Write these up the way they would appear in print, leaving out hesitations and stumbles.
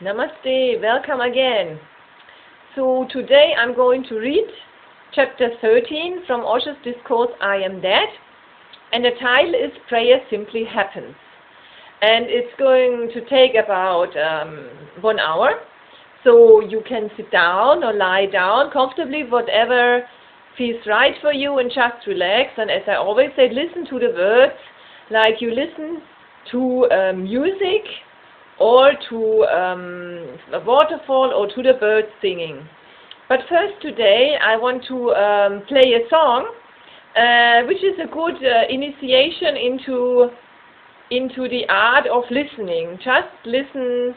Namaste, welcome again. So today I'm going to read chapter 13 from Osho's discourse I Am Dead, and the title is Prayer Simply Happens. And it's going to take about 1 hour, so you can sit down or lie down comfortably, whatever feels right for you, and just relax. And as I always say, listen to the words like you listen to music or to a waterfall or to the birds singing. But first today I want to play a song which is a good initiation into the art of listening. Just listen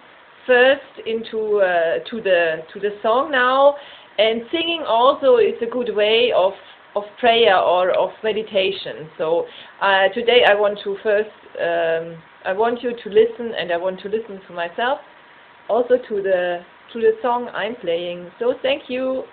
first into to the song now, and singing also is a good way of prayer or of meditation. So today I want to first I want you to listen, and I want to listen to myself, also to the song I'm playing. So thank you.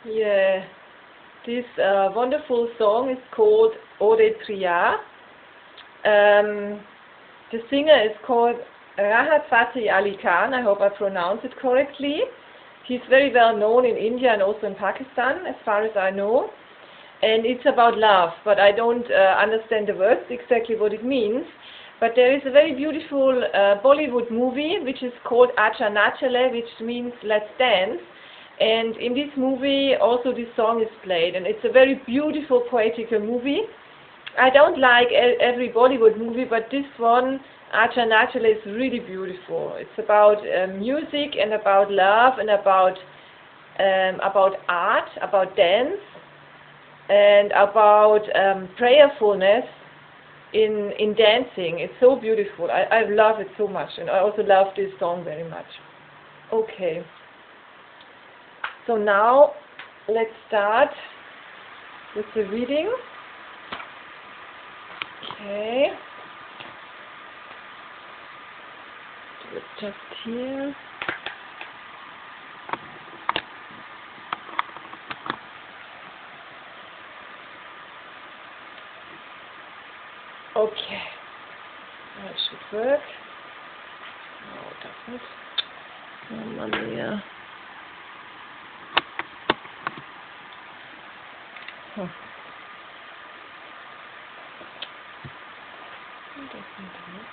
Yeah, this wonderful song is called Ode Priya. The singer is called Rahat Fateh Ali Khan. I hope I pronounced it correctly. He's very well known in India and also in Pakistan, as far as I know. And it's about love, but I don't understand the words exactly what it means. But there is a very beautiful Bollywood movie which is called Acha Nachale, which means Let's Dance. And in this movie also this song is played, and it's a very beautiful poetical movie. I don't like every Bollywood movie, but this one, Acha Nachale, is really beautiful. It's about music and about love and about art, about dance, and about prayerfulness in dancing. It's so beautiful. I love it so much, and I also love this song very much. Okay. So now let's start with the reading. Okay. Do it just here. Okay. That should work. No, it doesn't. Mamma mia. Huh. It doesn't work.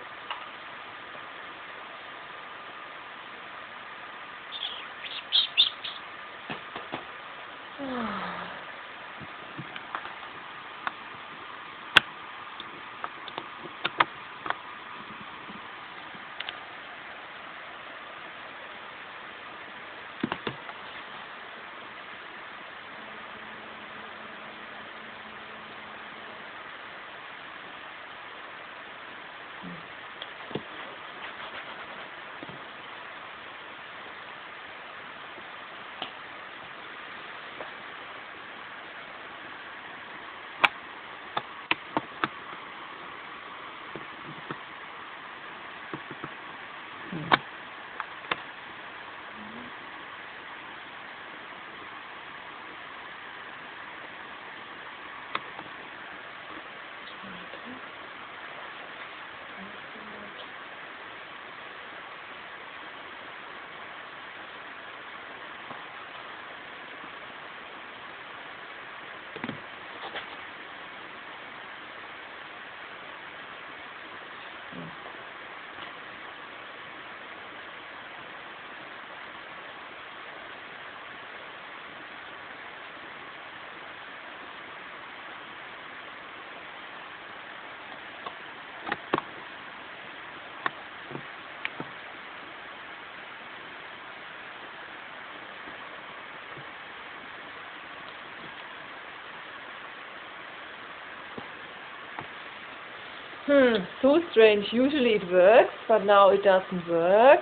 So strange. Usually it works, but now it doesn't work.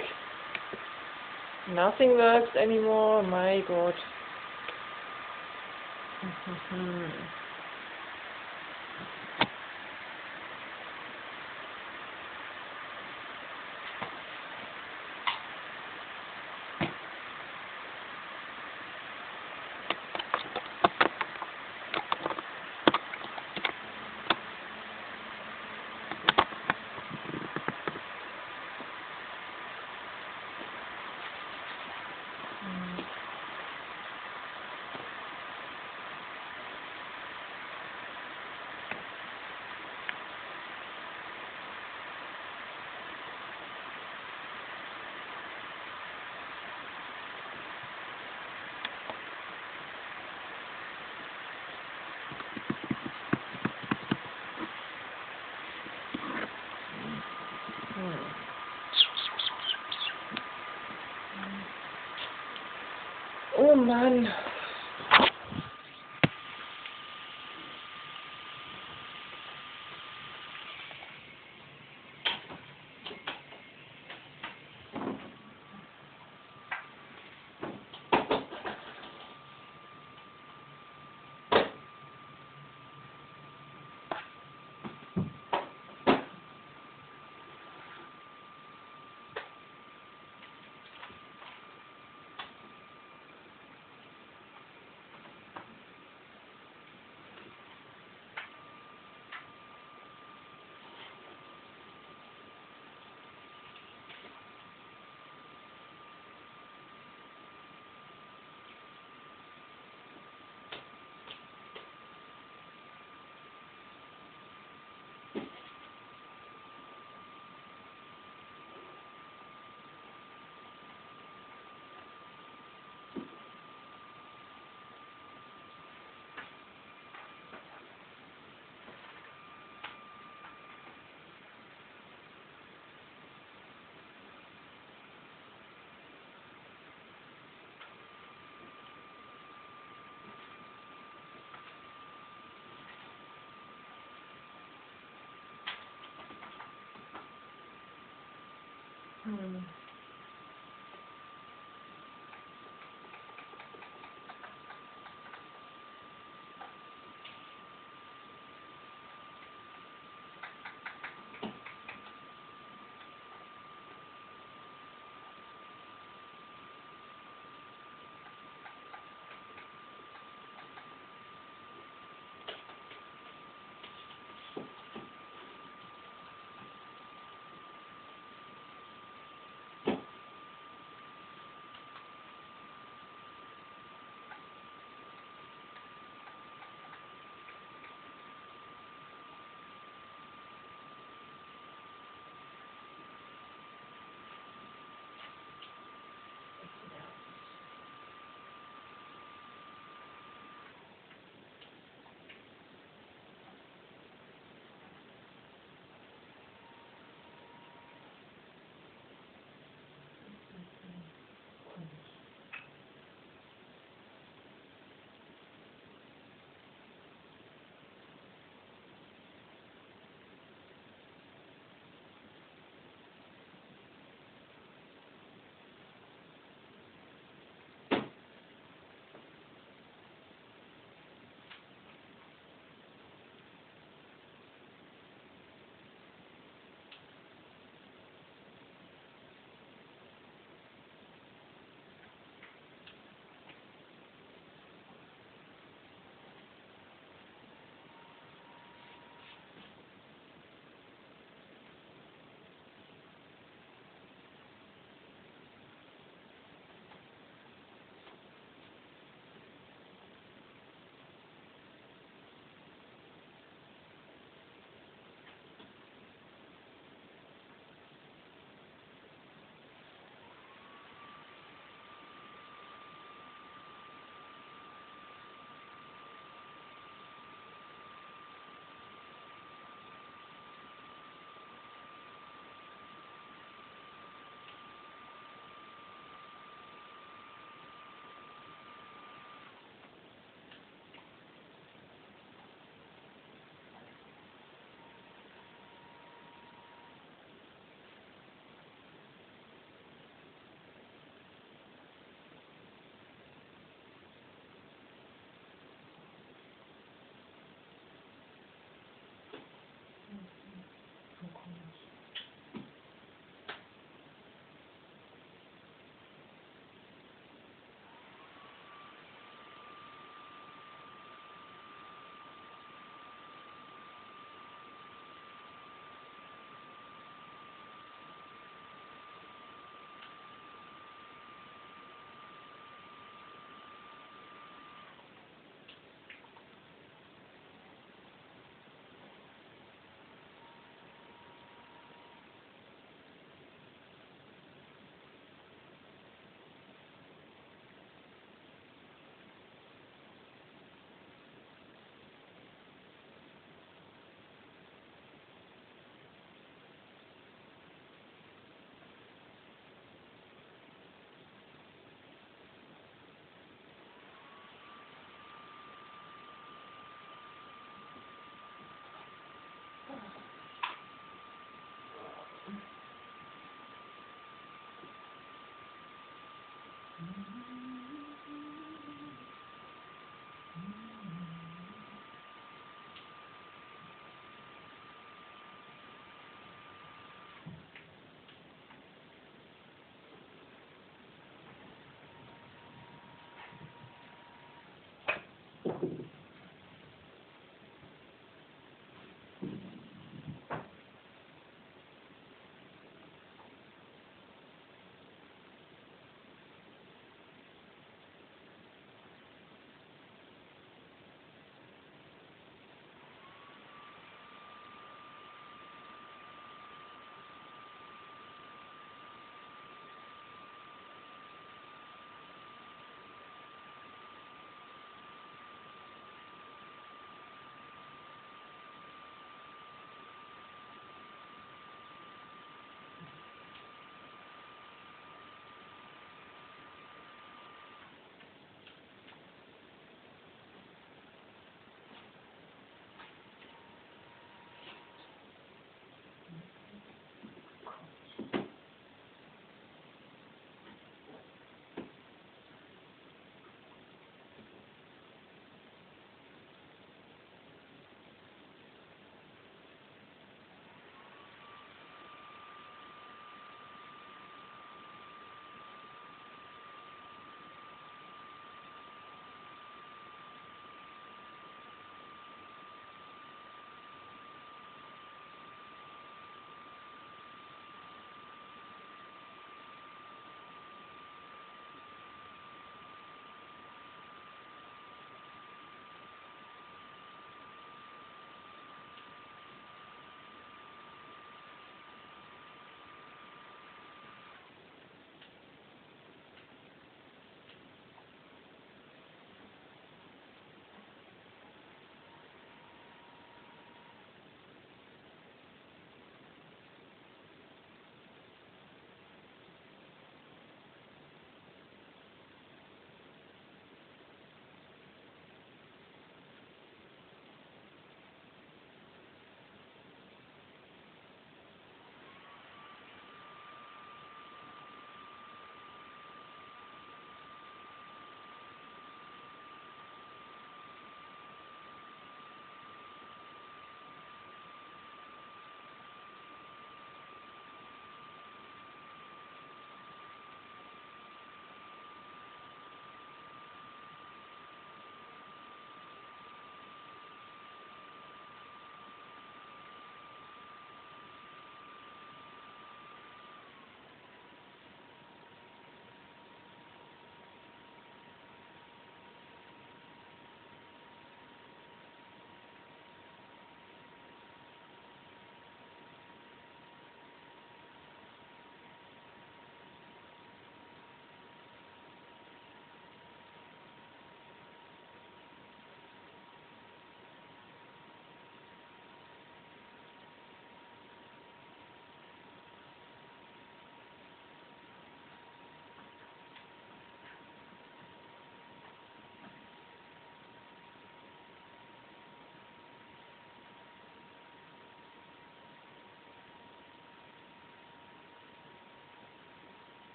Nothing works anymore. My God. Mann.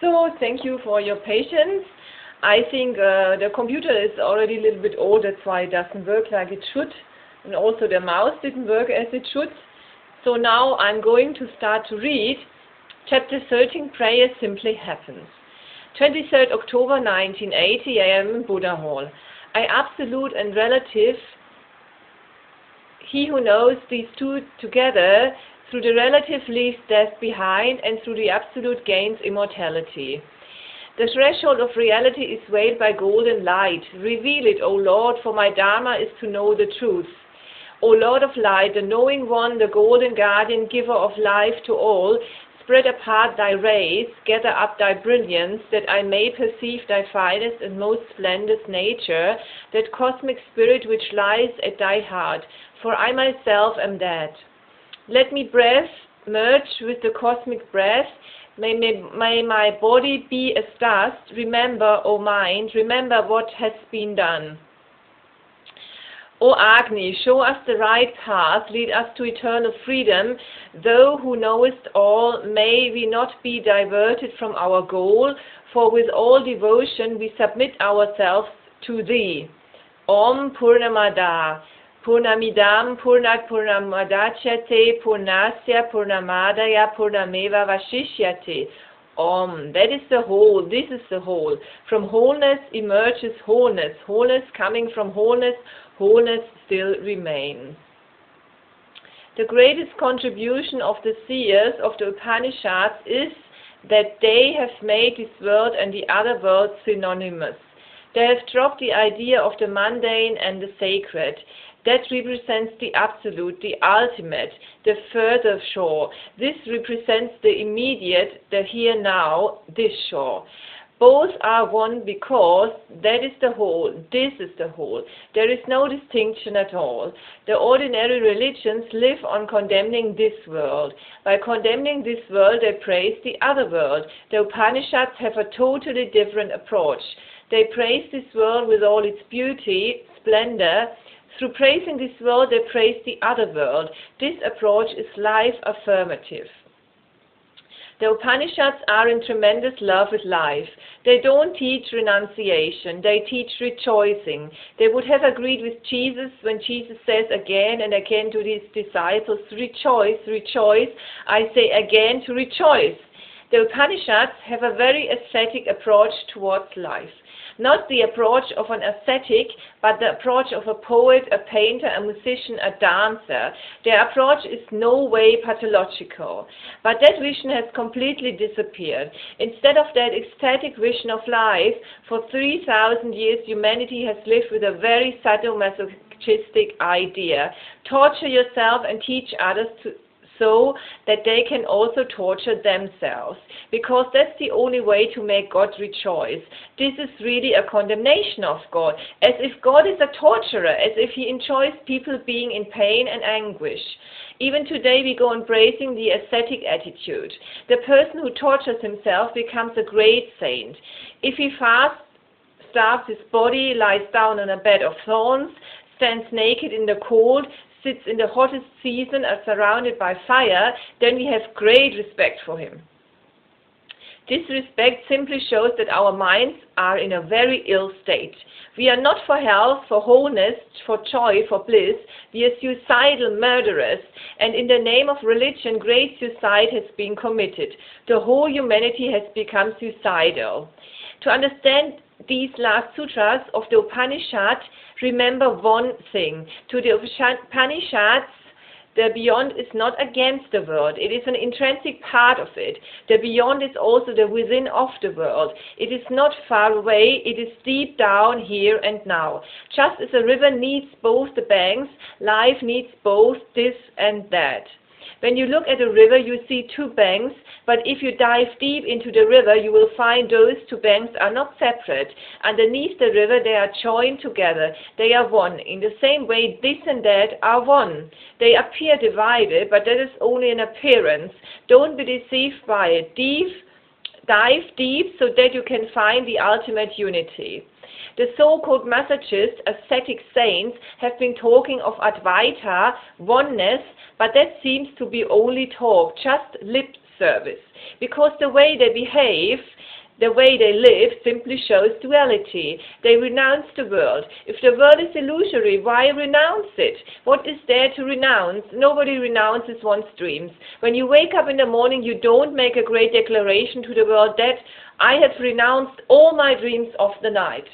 So thank you for your patience. I think the computer is already a little bit old, that's why it doesn't work like it should. And also the mouse didn't work as it should. So now I'm going to start to read Chapter 13, Prayer Simply Happens. 23rd October 1980, I am in Buddha Hall. I absolute and relative, he who knows these two together, through the relative leaves death behind, and through the absolute gains immortality. The threshold of reality is veiled by golden light. Reveal it, O Lord, for my Dharma is to know the truth. O Lord of light, the knowing one, the golden guardian, giver of life to all, spread apart thy rays, gather up thy brilliance, that I may perceive thy finest and most splendid nature, that cosmic spirit which lies at thy heart, for I myself am that. Let me breath merge with the cosmic breath. May my body be as dust. Remember, O mind, remember what has been done. O Agni, show us the right path, lead us to eternal freedom. Thou who knowest all, may we not be diverted from our goal, for with all devotion we submit ourselves to Thee. Om Purnamada. Purnamidam Purnat Purnamadachyate Purnasya Purnamadaya Purnameva Vashishyate. Om. That is the whole. This is the whole. From wholeness emerges wholeness. Wholeness coming from wholeness. Wholeness still remains. The greatest contribution of the seers of the Upanishads is that they have made this world and the other worlds synonymous. They have dropped the idea of the mundane and the sacred. That represents the absolute, the ultimate, the further shore. This represents the immediate, the here now, this shore. Both are one because that is the whole, this is the whole. There is no distinction at all. The ordinary religions live on condemning this world. By condemning this world, they praise the other world. The Upanishads have a totally different approach. They praise this world with all its beauty, splendor. Through praising this world, they praise the other world. This approach is life affirmative. The Upanishads are in tremendous love with life. They don't teach renunciation, they teach rejoicing. They would have agreed with Jesus when Jesus says again and again to his disciples, rejoice, rejoice. I say again to rejoice. The Upanishads have a very ascetic approach towards life. Not the approach of an ascetic, but the approach of a poet, a painter, a musician, a dancer. Their approach is no way pathological. But that vision has completely disappeared. Instead of that ecstatic vision of life, for 3,000 years humanity has lived with a very sadomasochistic idea. Torture yourself and teach others so that they can also torture themselves, because that's the only way to make God rejoice. This is really a condemnation of God, as if God is a torturer, as if he enjoys people being in pain and anguish. Even today we go embracing the ascetic attitude. The person who tortures himself becomes a great saint. If he fasts, starves his body, lies down on a bed of thorns, stands naked in the cold, sits in the hottest season are surrounded by fire, then we have great respect for him. This respect simply shows that our minds are in a very ill state. We are not for health, for wholeness, for joy, for bliss. We are suicidal murderers, and in the name of religion, great suicide has been committed. The whole humanity has become suicidal. To understand these last sutras of the Upanishad, remember one thing. To the Upanishads, the beyond is not against the world. It is an intrinsic part of it. The beyond is also the within of the world. It is not far away. It is deep down here and now. Just as a river needs both the banks, life needs both this and that. When you look at a river, you see two banks, but if you dive deep into the river, you will find those two banks are not separate. Underneath the river, they are joined together. They are one. In the same way, this and that are one. They appear divided, but that is only an appearance. Don't be deceived by it. Dive deep so that you can find the ultimate unity. The so-called masochist, ascetic saints have been talking of Advaita, oneness, but that seems to be only talk, just lip service, because the way they behave, the way they live simply shows duality. They renounce the world. If the world is illusory, why renounce it? What is there to renounce? Nobody renounces one's dreams. When you wake up in the morning, you don't make a great declaration to the world that I have renounced all my dreams of the night.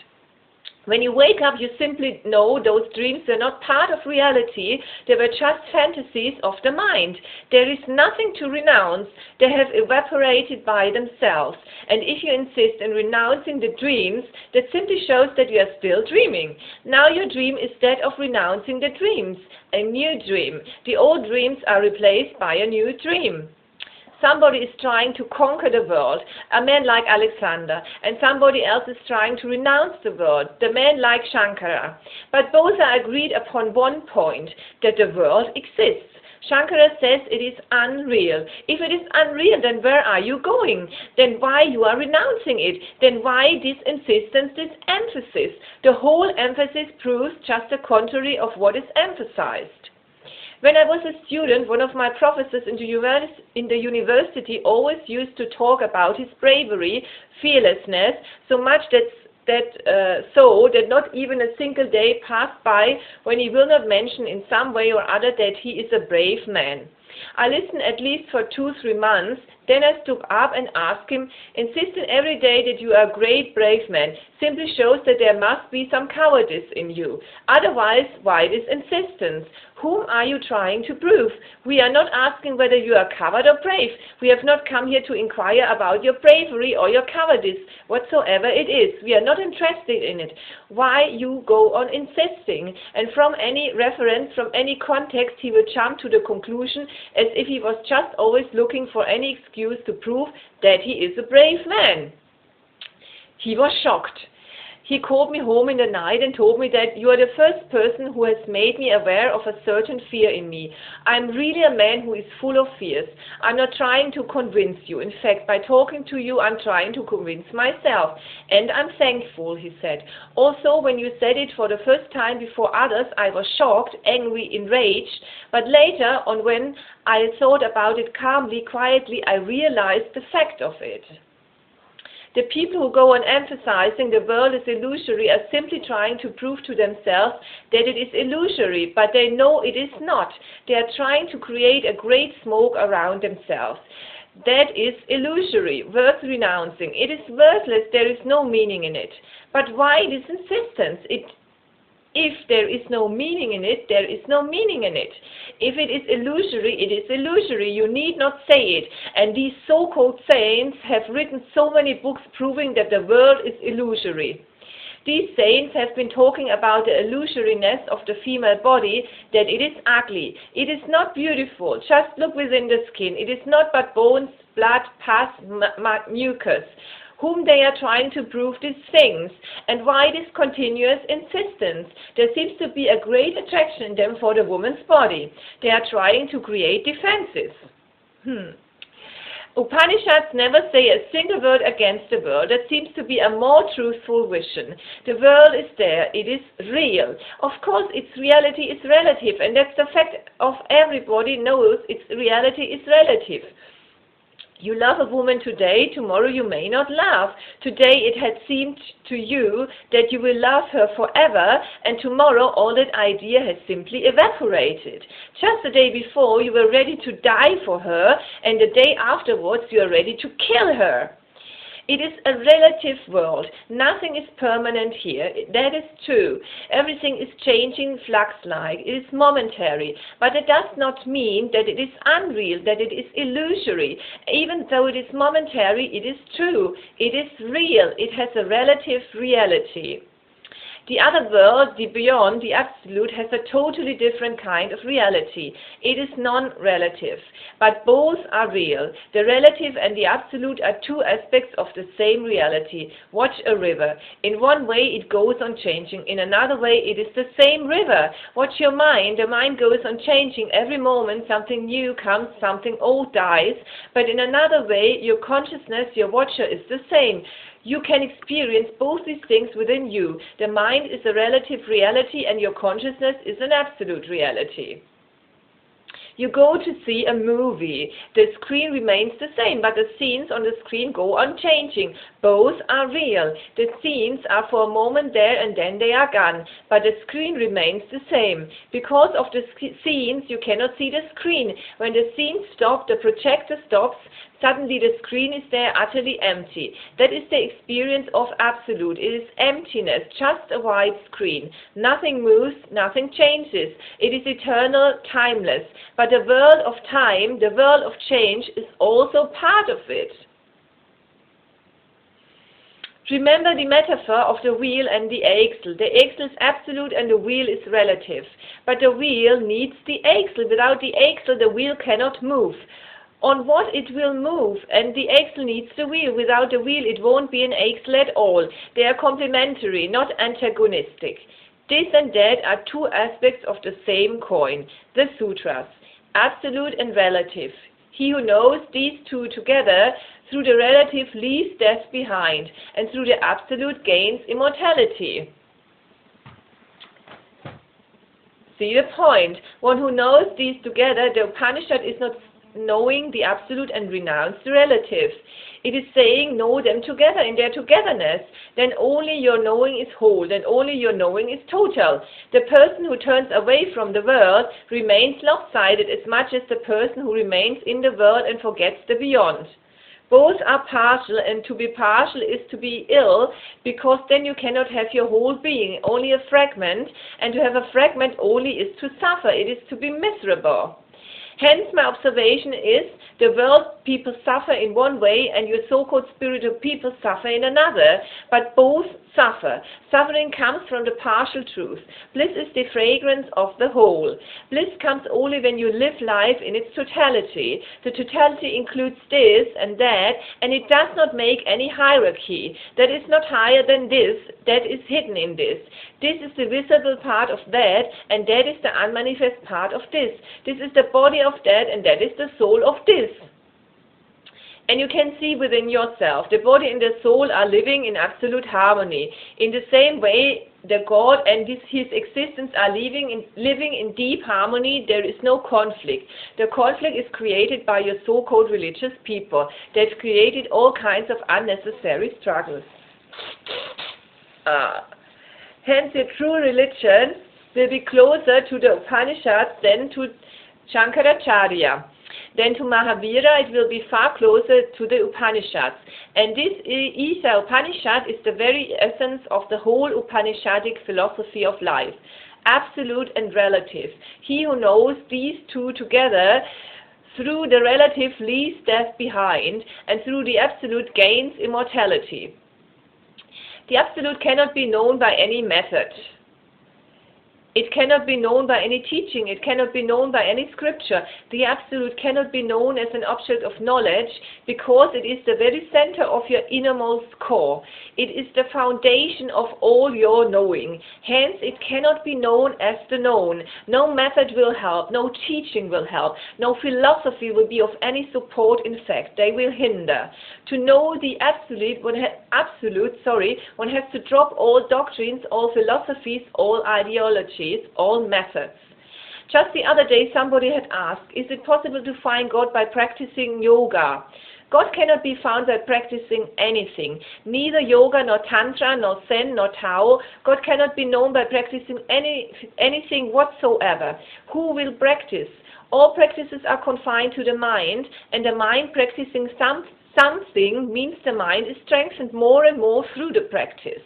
When you wake up, you simply know those dreams were not part of reality. They were just fantasies of the mind. There is nothing to renounce. They have evaporated by themselves. And if you insist in renouncing the dreams, that simply shows that you are still dreaming. Now your dream is that of renouncing the dreams, a new dream. The old dreams are replaced by a new dream. Somebody is trying to conquer the world, a man like Alexander, and somebody else is trying to renounce the world, the man like Shankara. But both are agreed upon one point, that the world exists. Shankara says it is unreal. If it is unreal, then where are you going? Then why you are renouncing it? Then why this insistence, this emphasis? The whole emphasis proves just the contrary of what is emphasized. When I was a student, one of my professors in the university always used to talk about his bravery, fearlessness, so much that not even a single day passed by when he will not mention in some way or other that he is a brave man. I listened at least for 2-3 months, then I stood up and asked him, insisting every day that you are a great brave man simply shows that there must be some cowardice in you. Otherwise, why this insistence? Whom are you trying to prove? We are not asking whether you are coward or brave. We have not come here to inquire about your bravery or your cowardice, whatsoever it is. We are not interested in it. Why you go on insisting? And from any reference, from any context, he would jump to the conclusion as if he was just always looking for any excuse to prove that he is a brave man. He was shocked. He called me home in the night and told me that you are the first person who has made me aware of a certain fear in me. I'm really a man who is full of fears. I'm not trying to convince you. In fact, by talking to you, I'm trying to convince myself. And I'm thankful, he said. Also, when you said it for the first time before others, I was shocked, angry, enraged. But later on, when I thought about it calmly, quietly, I realized the fact of it. The people who go on emphasizing the world is illusory are simply trying to prove to themselves that it is illusory, but they know it is not. They are trying to create a great smoke around themselves. That is illusory, worth renouncing. It is worthless, there is no meaning in it. But why this insistence? If there is no meaning in it, there is no meaning in it. If it is illusory, it is illusory. You need not say it. And these so-called saints have written so many books proving that the world is illusory. These saints have been talking about the illusoriness of the female body, that it is ugly. It is not beautiful. Just look within the skin. It is not but bones, blood, pus, mucus. Whom they are trying to prove these things, and why this continuous insistence. There seems to be a great attraction in them for the woman's body. They are trying to create defenses. Upanishads never say a single word against the world. That seems to be a more truthful vision. The world is there. It is real. Of course, its reality is relative, and that's the fact of everybody knows its reality is relative. You love a woman today, tomorrow you may not love. Today it had seemed to you that you will love her forever, and tomorrow all that idea has simply evaporated. Just the day before you were ready to die for her, and the day afterwards you are ready to kill her. It is a relative world. Nothing is permanent here. That is true. Everything is changing flux-like. It is momentary. But it does not mean that it is unreal, that it is illusory. Even though it is momentary, it is true. It is real. It has a relative reality. The other world, the beyond, the absolute, has a totally different kind of reality. It is non-relative, but both are real. The relative and the absolute are two aspects of the same reality. Watch a river. In one way it goes on changing, in another way it is the same river. Watch your mind. The mind goes on changing. Every moment something new comes, something old dies, but in another way your consciousness, your watcher, is the same. You can experience both these things within you. The mind is a relative reality and your consciousness is an absolute reality. You go to see a movie. The screen remains the same, but the scenes on the screen go on changing. Both are real. The scenes are for a moment there and then they are gone, but the screen remains the same. Because of the scenes, you cannot see the screen. When the scenes stop, the projector stops, suddenly the screen is there utterly empty. That is the experience of absolute. It is emptiness, just a white screen. Nothing moves, nothing changes. It is eternal, timeless. But the world of time, the world of change, is also part of it. Remember the metaphor of the wheel and the axle. The axle is absolute and the wheel is relative. But the wheel needs the axle. Without the axle, the wheel cannot move. On what it will move, and the axle needs the wheel. Without the wheel, it won't be an axle at all. They are complementary, not antagonistic. This and that are two aspects of the same coin, the sutras, absolute and relative. He who knows these two together, through the relative leaves death behind, and through the absolute gains immortality. See the point. One who knows these together, the Upanishad is not knowing the absolute and renounce the relatives. It is saying know them together in their togetherness. Then only your knowing is whole, then only your knowing is total. The person who turns away from the world remains lopsided as much as the person who remains in the world and forgets the beyond. Both are partial, and to be partial is to be ill, because then you cannot have your whole being, only a fragment, and to have a fragment only is to suffer, it is to be miserable. Hence my observation is, the world people suffer in one way and your so-called spiritual people suffer in another, but both suffer. Suffering comes from the partial truth. Bliss is the fragrance of the whole. Bliss comes only when you live life in its totality. The totality includes this and that, and it does not make any hierarchy. That is not higher than this, that is hidden in this. This is the visible part of that, and that is the unmanifest part of this. This is the body of that, and that is the soul of this. And you can see within yourself, the body and the soul are living in absolute harmony. In the same way, the God and his existence are living in deep harmony. There is no conflict. The conflict is created by your so-called religious people. They've created all kinds of unnecessary struggles. Hence, your true religion will be closer to the Upanishads than to Shankaracharya. Then to Mahavira, it will be far closer to the Upanishads. And this Isha Upanishad is the very essence of the whole Upanishadic philosophy of life, absolute and relative. He who knows these two together, through the relative leaves death behind, and through the absolute gains immortality. The absolute cannot be known by any method. It cannot be known by any teaching. It cannot be known by any scripture. The absolute cannot be known as an object of knowledge, because it is the very center of your innermost core. It is the foundation of all your knowing. Hence, it cannot be known as the known. No method will help. No teaching will help. No philosophy will be of any support. In fact, they will hinder. To know the absolute, one has to drop all doctrines, all philosophies, all ideologies, all methods. Just the other day somebody had asked, is it possible to find God by practicing yoga? God cannot be found by practicing anything. Neither yoga, nor tantra, nor zen, nor Tao. God cannot be known by practicing anything whatsoever. Who will practice? All practices are confined to the mind, and the mind practicing something means the mind is strengthened more and more through the practice.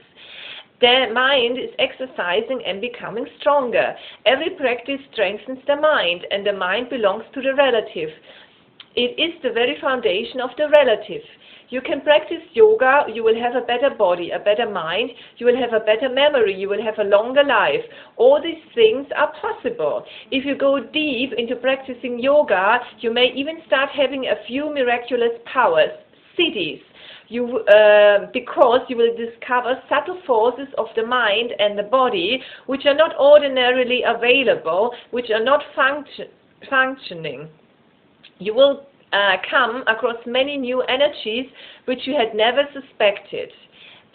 The mind is exercising and becoming stronger. Every practice strengthens the mind, and the mind belongs to the relative. It is the very foundation of the relative. You can practice yoga, you will have a better body, a better mind, you will have a better memory, you will have a longer life. All these things are possible. If you go deep into practicing yoga, you may even start having a few miraculous powers, siddhis. Because you will discover subtle forces of the mind and the body which are not ordinarily available, which are not functioning. You will come across many new energies which you had never suspected.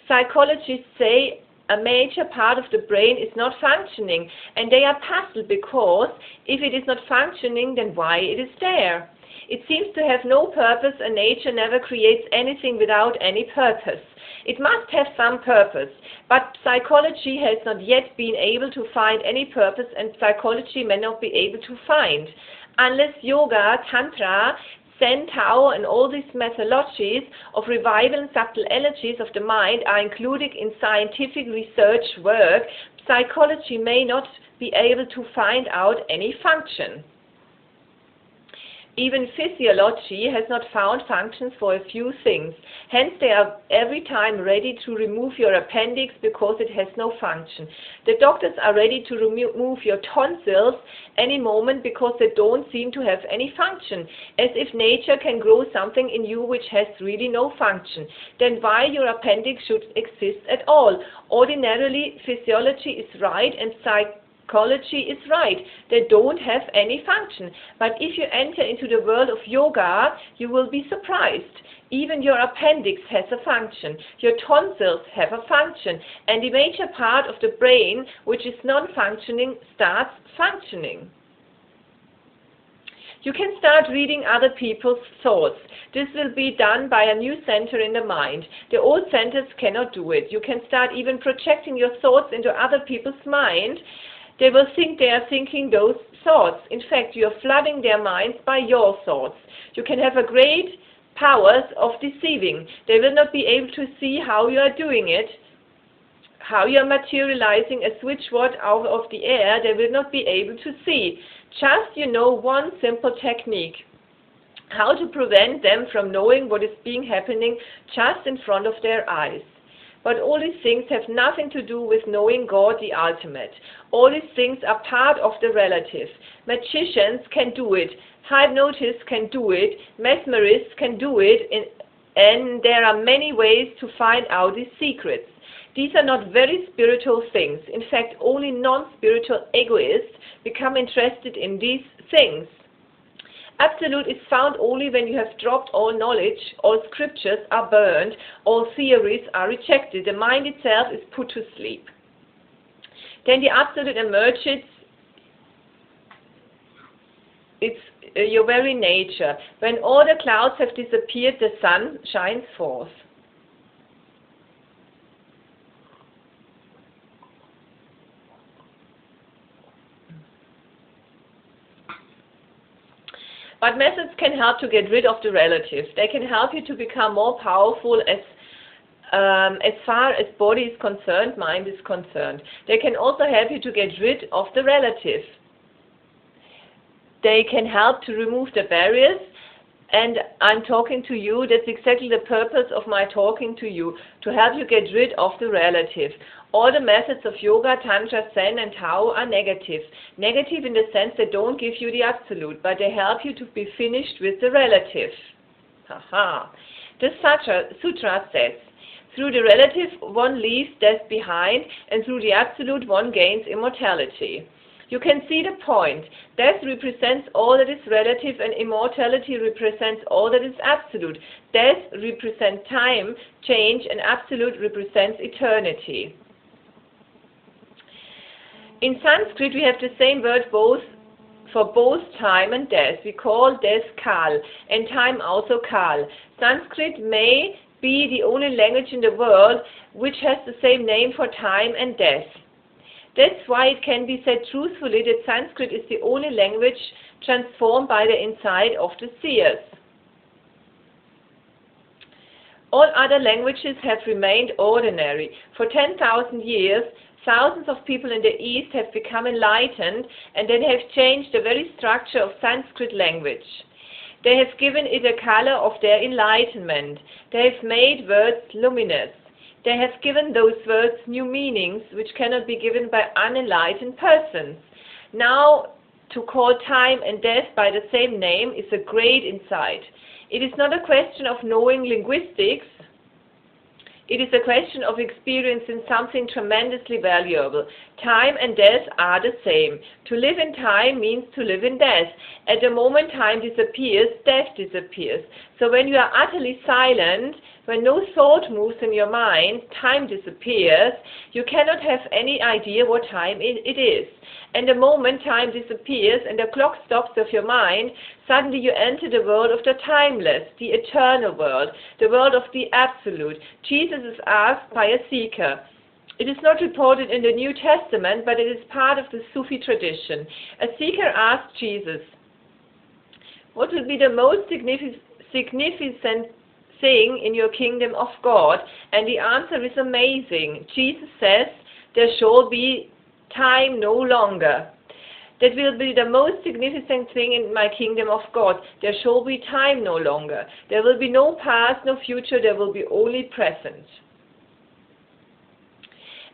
Psychologists say a major part of the brain is not functioning, and they are puzzled because if it is not functioning, then why it is there? It seems to have no purpose, and nature never creates anything without any purpose. It must have some purpose, but psychology has not yet been able to find any purpose, and psychology may not be able to find. Unless yoga, tantra, Zen, Tao, and all these methodologies of revival and subtle energies of the mind are included in scientific research work, psychology may not be able to find out any function. Even physiology has not found functions for a few things. Hence, they are every time ready to remove your appendix because it has no function. The doctors are ready to remove your tonsils any moment because they don't seem to have any function, as if nature can grow something in you which has really no function. Then why your appendix should exist at all? Ordinarily, physiology is right and psychology is right. They don't have any function. But if you enter into the world of yoga, you will be surprised. Even your appendix has a function. Your tonsils have a function. And the major part of the brain, which is non-functioning, starts functioning. You can start reading other people's thoughts. This will be done by a new center in the mind. The old centers cannot do it. You can start even projecting your thoughts into other people's mind. They will think they are thinking those thoughts. In fact, you are flooding their minds by your thoughts. You can have a great powers of deceiving. They will not be able to see how you are doing it, how you are materializing a switchboard out of the air. They will not be able to see. Just one simple technique. How to prevent them from knowing what is happening just in front of their eyes. But all these things have nothing to do with knowing God, the ultimate. All these things are part of the relative. Magicians can do it. Hypnotists can do it. Mesmerists can do it. And there are many ways to find out these secrets. These are not very spiritual things. In fact, only non-spiritual egoists become interested in these things. Absolute is found only when you have dropped all knowledge, all scriptures are burned, all theories are rejected, the mind itself is put to sleep. Then the absolute emerges, it's your very nature. When all the clouds have disappeared, the sun shines forth. But methods can help to get rid of the relative. They can help you to become more powerful as far as body is concerned, mind is concerned. They can also help you to get rid of the relative. They can help to remove the barriers. And I'm talking to you, that's exactly the purpose of my talking to you, to help you get rid of the relative. All the methods of yoga, tantra, Zen and Tao are negative. Negative in the sense they don't give you the absolute, but they help you to be finished with the relative. Haha. The sutra says, through the relative one leaves death behind, and through the absolute one gains immortality. You can see the point. Death represents all that is relative and immortality represents all that is absolute. Death represents time, change, and absolute represents eternity. In Sanskrit we have the same word for both time and death. We call death Kal and time also Kal. Sanskrit may be the only language in the world which has the same name for time and death. That's why it can be said truthfully that Sanskrit is the only language transformed by the insight of the seers. All other languages have remained ordinary. For 10,000 years, thousands of people in the East have become enlightened, and they have changed the very structure of Sanskrit language. They have given it a color of their enlightenment. They have made words luminous. They have given those words new meanings which cannot be given by unenlightened persons. Now, to call time and death by the same name is a great insight. It is not a question of knowing linguistics. It is a question of experiencing something tremendously valuable. Time and death are the same. To live in time means to live in death. At the moment time disappears, death disappears. So when you are utterly silent, When no thought moves in your mind, time disappears. You cannot have any idea what time it is. And the moment time disappears and the clock stops of your mind, suddenly you enter the world of the timeless, the eternal world, the world of the absolute. Jesus is asked by a seeker. It is not reported in the New Testament, but it is part of the Sufi tradition. A seeker asked Jesus, "What will be the most significant thing in your kingdom of God?" And the answer is amazing. Jesus says, "There shall be time no longer." That will be the most significant thing in my kingdom of God. There shall be time no longer. There will be no past, no future. There will be only present.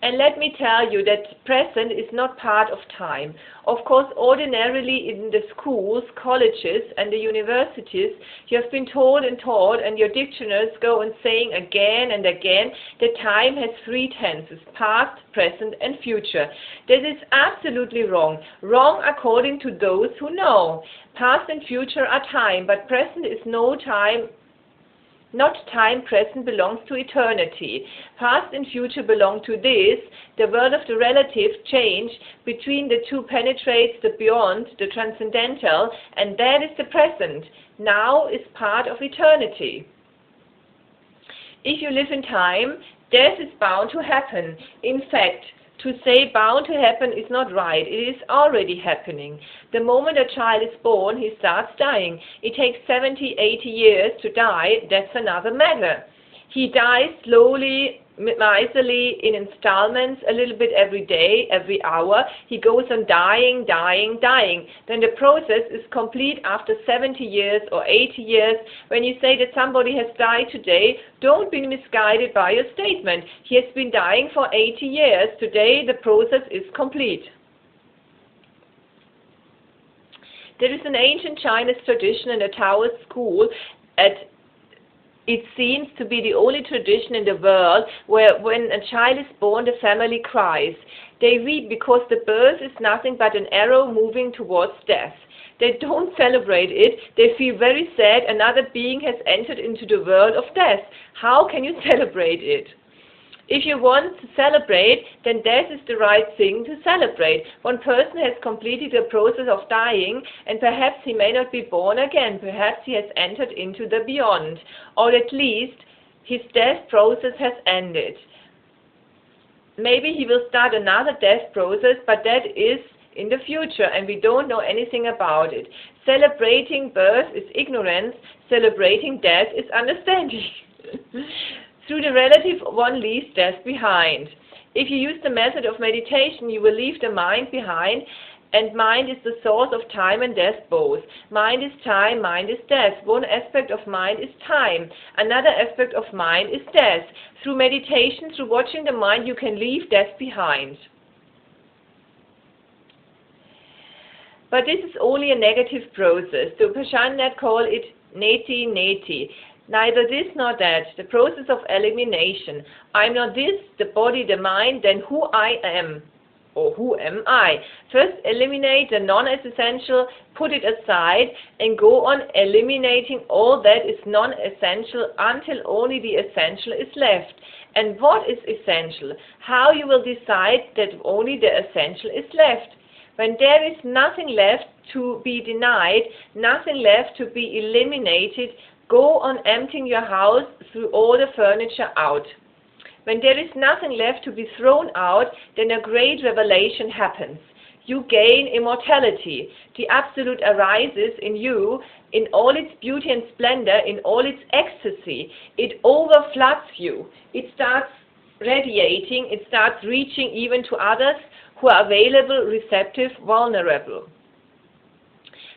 And let me tell you that present is not part of time. Of course, ordinarily in the schools, colleges, and the universities, you have been told and taught, and your dictionaries go on saying again and again that time has 3 tenses: past, present, and future. That is absolutely wrong. Wrong according to those who know. Past and future are time, but present is no time. Not time. Present belongs to eternity. Past and future belong to this. The world of the relative change between the two penetrates the beyond, the transcendental, and that is the present. Now is part of eternity. If you live in time, death is bound to happen. In fact, to say bound to happen is not right. It is already happening. The moment a child is born, he starts dying. It takes 70, 80 years to die. That's another matter. He dies slowly, miserly, in installments, a little bit every day, every hour. He goes on dying, dying, dying. Then the process is complete after 70 years or 80 years. When you say that somebody has died today, don't be misguided by your statement. He has been dying for 80 years. Today the process is complete. There is an ancient Chinese tradition in the Taoist school it seems to be the only tradition in the world where when a child is born, the family cries. They weep because the birth is nothing but an arrow moving towards death. They don't celebrate it. They feel very sad. Another being has entered into the world of death. How can you celebrate it? If you want to celebrate, then death is the right thing to celebrate. One person has completed the process of dying, and perhaps he may not be born again. Perhaps he has entered into the beyond, or at least his death process has ended. Maybe he will start another death process, but that is in the future, and we don't know anything about it. Celebrating birth is ignorance. Celebrating death is understanding. Through the relative, one leaves death behind. If you use the method of meditation, you will leave the mind behind, and mind is the source of time and death both. Mind is time, mind is death. One aspect of mind is time. Another aspect of mind is death. Through meditation, through watching the mind, you can leave death behind. But this is only a negative process. The Upanishad call it neti neti. Neither this nor that, the process of elimination. I'm not this, the body, the mind, then who I am, or who am I? First eliminate the non-essential, put it aside, and go on eliminating all that is non-essential until only the essential is left. And what is essential? How you will decide that only the essential is left? When there is nothing left to be denied, nothing left to be eliminated, go on emptying your house, throw all the furniture out. When there is nothing left to be thrown out, then a great revelation happens. You gain immortality. The Absolute arises in you in all its beauty and splendor, in all its ecstasy. It overfloods you. It starts radiating. It starts reaching even to others who are available, receptive, vulnerable.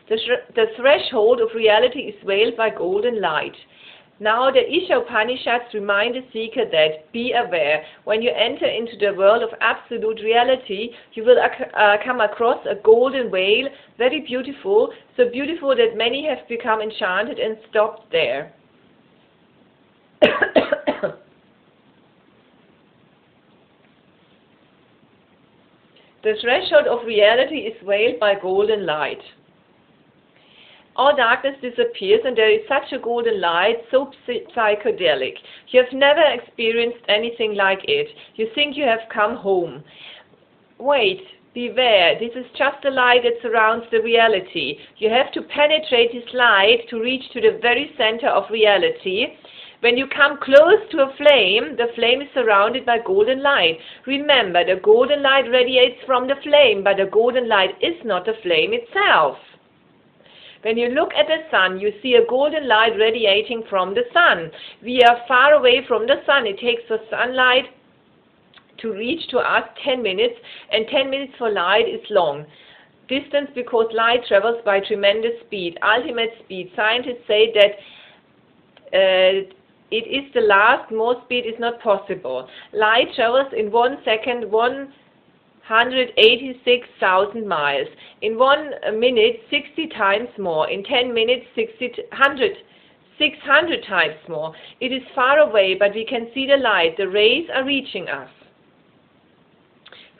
The threshold of reality is veiled by golden light. Now the Isha Upanishads remind the seeker that, be aware, when you enter into the world of absolute reality, you will come across a golden veil, very beautiful, so beautiful that many have become enchanted and stopped there. The threshold of reality is veiled by golden light. all darkness disappears and there is such a golden light, so psychedelic. You have never experienced anything like it. You think you have come home. Wait, beware, this is just the light that surrounds the reality. You have to penetrate this light to reach to the very center of reality. When you come close to a flame, the flame is surrounded by golden light. Remember, the golden light radiates from the flame, but the golden light is not the flame itself. When you look at the sun, you see a golden light radiating from the sun. We are far away from the sun. It takes the sunlight to reach to us 10 minutes, and 10 minutes for light is long distance because light travels by tremendous speed, ultimate speed. Scientists say that it is the last, more speed is not possible. Light travels in 1 second 186,000 miles. In 1 minute, 60 times more. In 10 minutes, 600 times more. It is far away, but we can see the light. The rays are reaching us.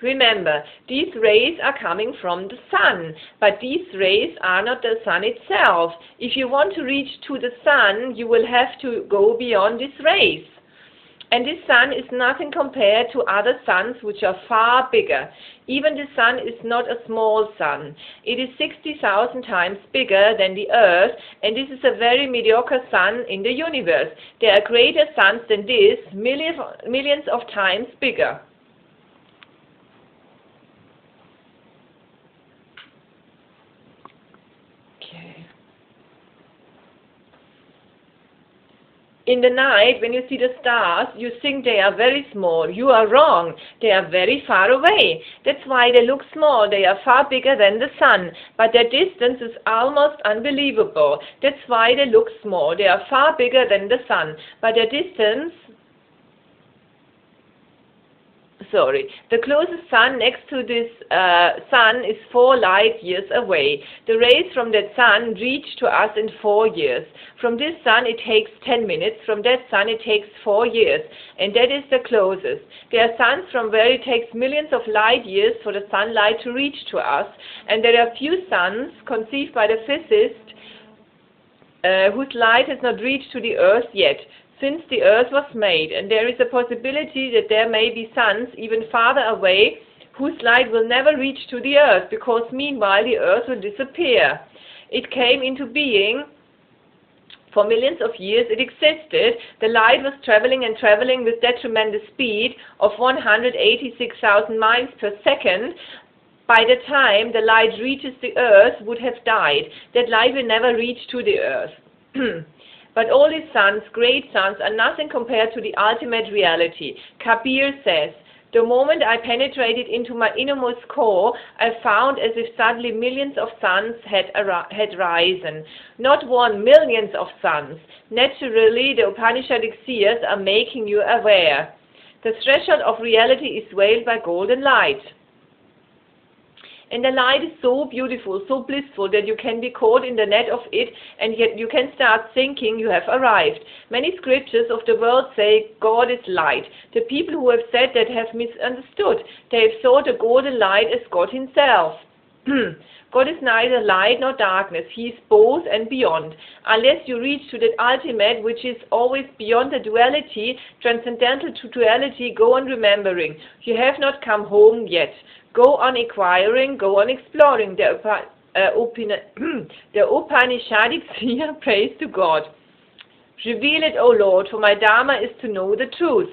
Remember, these rays are coming from the sun, but these rays are not the sun itself. If you want to reach to the sun, you will have to go beyond these rays. And this sun is nothing compared to other suns which are far bigger. Even the sun is not a small sun. It is 60,000 times bigger than the earth, and this is a very mediocre sun in the universe. There are greater suns than this, millions of times bigger. In the night, when you see the stars, you think they are very small. You are wrong. They are very far away. That's why they look small. They are far bigger than the sun. But their distance is almost unbelievable. That's why they look small. They are far bigger than the sun. But their distance... The closest sun next to this sun is 4 light years away. The rays from that sun reach to us in 4 years. From this sun it takes 10 minutes. From that sun it takes 4 years. And that is the closest. There are suns from where it takes millions of light years for the sunlight to reach to us. And there are few suns conceived by the physicist whose light has not reached to the earth yet, since the earth was made, and there is a possibility that there may be suns even farther away whose light will never reach to the earth, because meanwhile the earth will disappear. It came into being. For millions of years it existed. The light was traveling and traveling with that tremendous speed of 186,000 miles per second. By the time the light reaches the earth, would have died. That light will never reach to the earth. But all these suns, great suns, are nothing compared to the ultimate reality. Kabir says, the moment I penetrated into my innermost core, I found as if suddenly millions of suns had risen. Not one, millions of suns. Naturally, the Upanishadic seers are making you aware. The threshold of reality is veiled by golden light. And the light is so beautiful, so blissful, that you can be caught in the net of it, and yet you can start thinking you have arrived. Many scriptures of the world say God is light. The people who have said that have misunderstood. They have thought the golden light as God himself. God is neither light nor darkness. He is both and beyond. Unless you reach to that ultimate, which is always beyond the duality, transcendental to duality, go on remembering. You have not come home yet. Go on inquiring, go on exploring. The Upanishadic seer prays to God. Reveal it, O Lord, for my Dharma is to know the truth.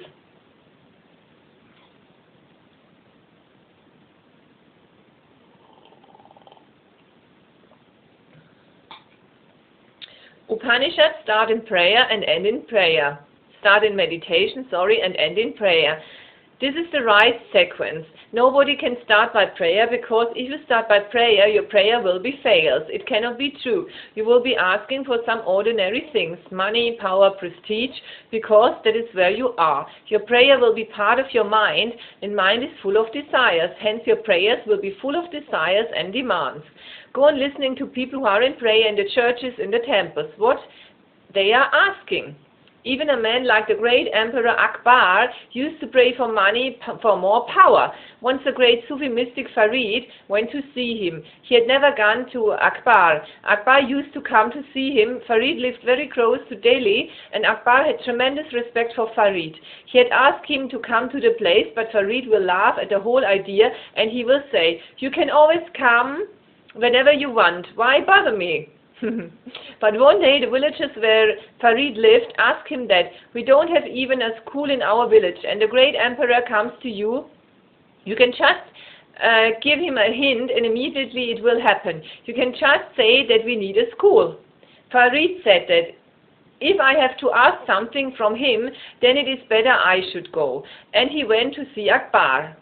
Upanishads start in prayer and end in prayer. Start in meditation, and end in prayer. This is the right sequence. Nobody can start by prayer, because if you start by prayer, your prayer will be fails. It cannot be true. You will be asking for some ordinary things, money, power, prestige, because that is where you are. Your prayer will be part of your mind, and mind is full of desires. Hence your prayers will be full of desires and demands. Go on listening to people who are in prayer in the churches, in the temples, what they are asking. Even a man like the great Emperor Akbar used to pray for money, for more power. Once the great Sufi mystic Farid went to see him. He had never gone to Akbar. Akbar used to come to see him. Farid lived very close to Delhi, and Akbar had tremendous respect for Farid. He had asked him to come to the place, but Farid will laugh at the whole idea, and he will say, "You can always come whenever you want. Why bother me?" But one day the villagers where Farid lived asked him that, "We don't have even a school in our village, and the great emperor comes to you. You can just give him a hint and immediately it will happen. You can just say that we need a school." Farid said that if I have to ask something from him, then it is better I should go. And he went to see Akbar.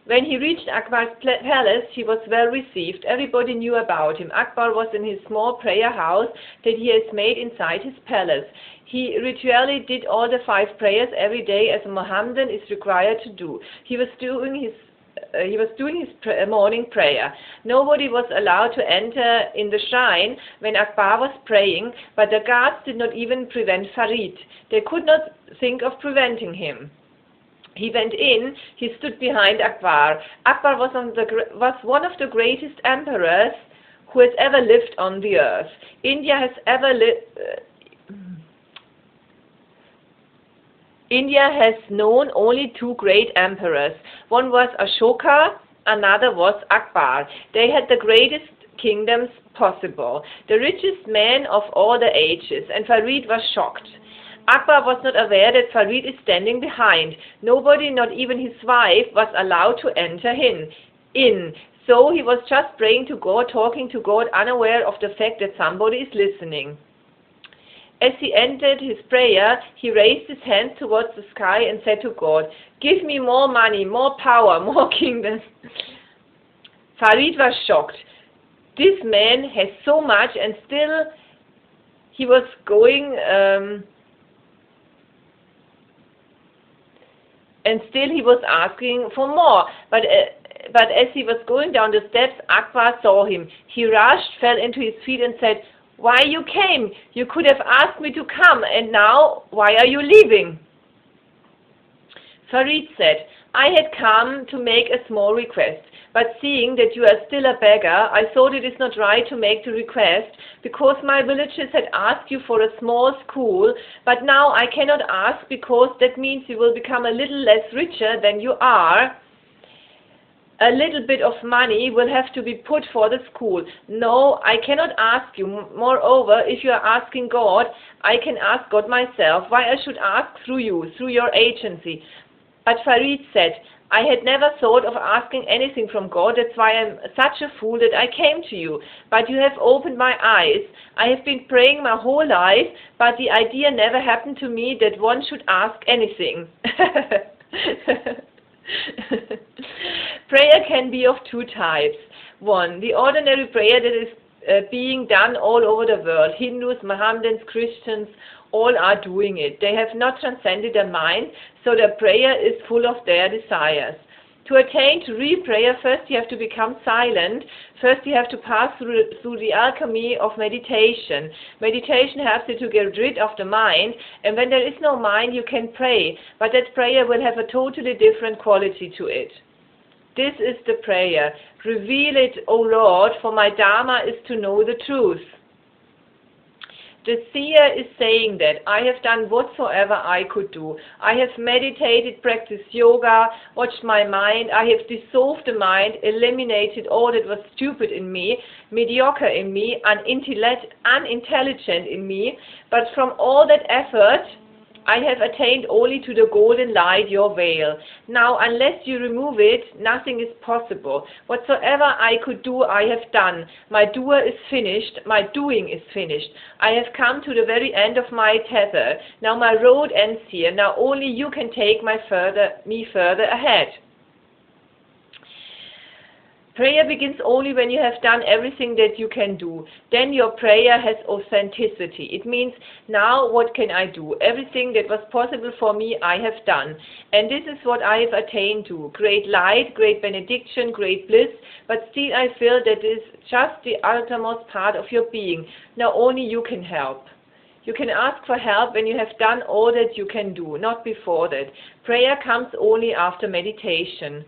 When he reached Akbar's palace, he was well received. Everybody knew about him. Akbar was in his small prayer house that he has made inside his palace. He ritually did all the 5 prayers every day as a Mohammedan is required to do. He was doing his morning prayer. Nobody was allowed to enter in the shrine when Akbar was praying, but the guards did not even prevent Farid. They could not think of preventing him. He went in, he stood behind Akbar. Akbar was one of the greatest emperors who has ever lived on the earth. India has known only 2 great emperors. One was Ashoka, another was Akbar. They had the greatest kingdoms possible, the richest man of all the ages, and Farid was shocked. Akbar was not aware that Farid is standing behind. Nobody, not even his wife, was allowed to enter in. So he was just praying to God, talking to God, unaware of the fact that somebody is listening. As he ended his prayer, he raised his hands towards the sky and said to God, "Give me more money, more power, more kingdoms." Farid was shocked. This man has so much, and still he was going... And still he was asking for more. But as he was going down the steps, Akbar saw him. He rushed, fell into his feet and said, "Why you came? You could have asked me to come, and now why are you leaving?" Farid said, "I had come to make a small request, but seeing that you are still a beggar, I thought it is not right to make the request, because my villagers had asked you for a small school, but now I cannot ask because that means you will become a little less richer than you are. A little bit of money will have to be put for the school. No, I cannot ask you. Moreover, if you are asking God, I can ask God myself. Why I should ask through you, through your agency?" But Farid said, "I had never thought of asking anything from God. That's why I'm such a fool that I came to you. But you have opened my eyes. I have been praying my whole life, but the idea never happened to me that one should ask anything." Prayer can be of 2 types. 1, the ordinary prayer that is being done all over the world. Hindus, Mohammedans, Christians, all are doing it. They have not transcended their mind, so their prayer is full of their desires. To attain to real prayer, first you have to become silent. First you have to pass through the alchemy of meditation. Meditation helps you to get rid of the mind, and when there is no mind, you can pray, but that prayer will have a totally different quality to it. This is the prayer. "Reveal it, O Lord, for my Dharma is to know the truth." The seer is saying that I have done whatsoever I could do. I have meditated, practiced yoga, watched my mind. I have dissolved the mind, eliminated all that was stupid in me, mediocre in me, unintelligent in me. But from all that effort, I have attained only to the golden light, your veil. Now, unless you remove it, nothing is possible. Whatsoever I could do, I have done. My doer is finished. My doing is finished. I have come to the very end of my tether. Now my road ends here. Now only you can take me further ahead. Prayer begins only when you have done everything that you can do. Then your prayer has authenticity. It means, now what can I do? Everything that was possible for me, I have done. And this is what I have attained to. Great light, great benediction, great bliss. But still I feel that is just the uttermost part of your being. Now only you can help. You can ask for help when you have done all that you can do, not before that. Prayer comes only after meditation.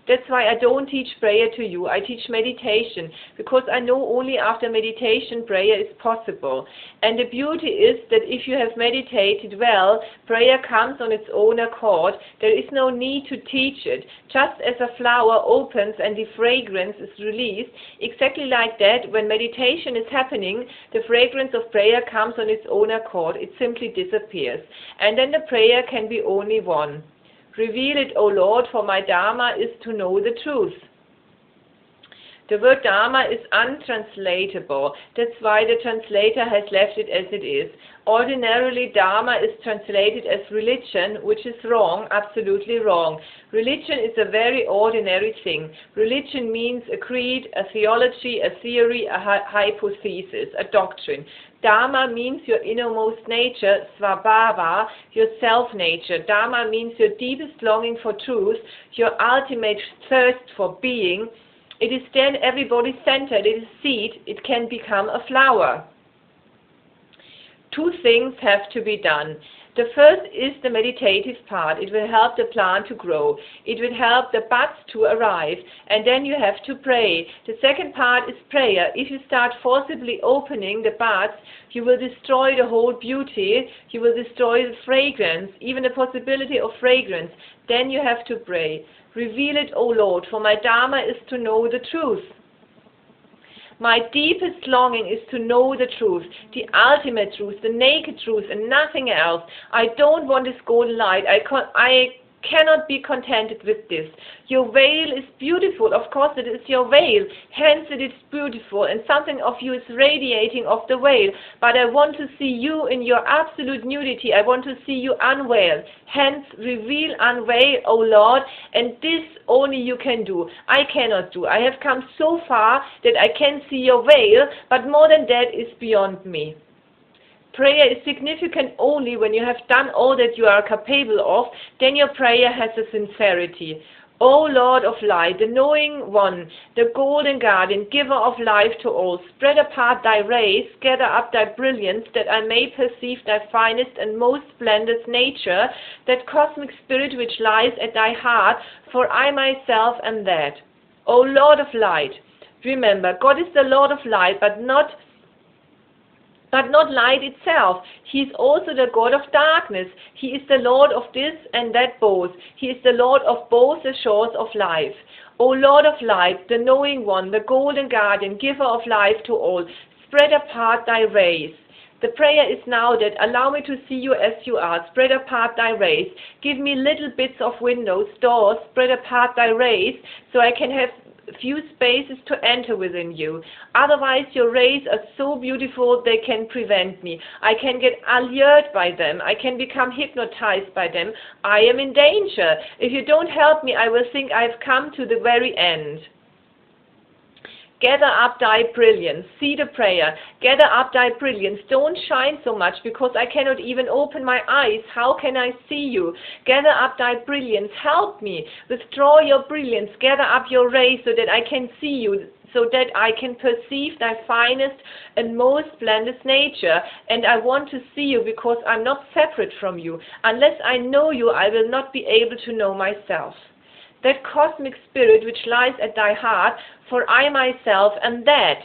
That's why I don't teach prayer to you. I teach meditation, because I know only after meditation prayer is possible. And the beauty is that if you have meditated well, prayer comes on its own accord. There is no need to teach it. Just as a flower opens and the fragrance is released, exactly like that, when meditation is happening, the fragrance of prayer comes on its own accord. It simply disappears. And then the prayer can be only one. Reveal it, O Lord, for my Dharma is to know the truth. The word Dharma is untranslatable. That's why the translator has left it as it is. Ordinarily, Dharma is translated as religion, which is wrong, absolutely wrong. Religion is a very ordinary thing. Religion means a creed, a theology, a theory, a hypothesis, a doctrine. Dharma means your innermost nature, svabhava, your self-nature. Dharma means your deepest longing for truth, your ultimate thirst for being. It is then everybody-centered, it is seed, it can become a flower. Two things have to be done. The first is the meditative part. It will help the plant to grow. It will help the buds to arrive. And then you have to pray. The second part is prayer. If you start forcibly opening the buds, you will destroy the whole beauty. You will destroy the fragrance, even the possibility of fragrance. Then you have to pray. Reveal it, O Lord, for my Dharma is to know the truth. My deepest longing is to know the truth, the ultimate truth, the naked truth, and nothing else. I don't want this golden light. I cannot be contented with this. Your veil is beautiful. Of course it is your veil. Hence it is beautiful, and something of you is radiating off the veil. But I want to see you in your absolute nudity. I want to see you unveiled. Hence reveal, unveil, O Lord, and this only you can do. I cannot do. I have come so far that I can see your veil, but more than that is beyond me. Prayer is significant only when you have done all that you are capable of. Then your prayer has a sincerity. O Lord of light, the knowing one, the golden guardian, giver of life to all, spread apart thy rays, gather up thy brilliance, that I may perceive thy finest and most splendid nature, that cosmic spirit which lies at thy heart, for I myself am that. O Lord of light, remember, God is the Lord of light, but not light itself. He is also the God of darkness. He is the Lord of this and that both. He is the Lord of both the shores of life. O Lord of light, the knowing one, the golden guardian, giver of life to all, spread apart thy rays. The prayer is now that allow me to see you as you are, spread apart thy rays. Give me little bits of windows, doors, spread apart thy rays, so I can have few spaces to enter within you. Otherwise your rays are so beautiful they can prevent me. I can get allured by them. I can become hypnotized by them. I am in danger. If you don't help me, I will think I've come to the very end. Gather up thy brilliance. See the prayer. Gather up thy brilliance. Don't shine so much, because I cannot even open my eyes. How can I see you? Gather up thy brilliance. Help me. Withdraw your brilliance. Gather up your rays so that I can see you, so that I can perceive thy finest and most splendid nature. And I want to see you because I'm not separate from you. Unless I know you, I will not be able to know myself. That cosmic spirit which lies at thy heart, for I myself am that.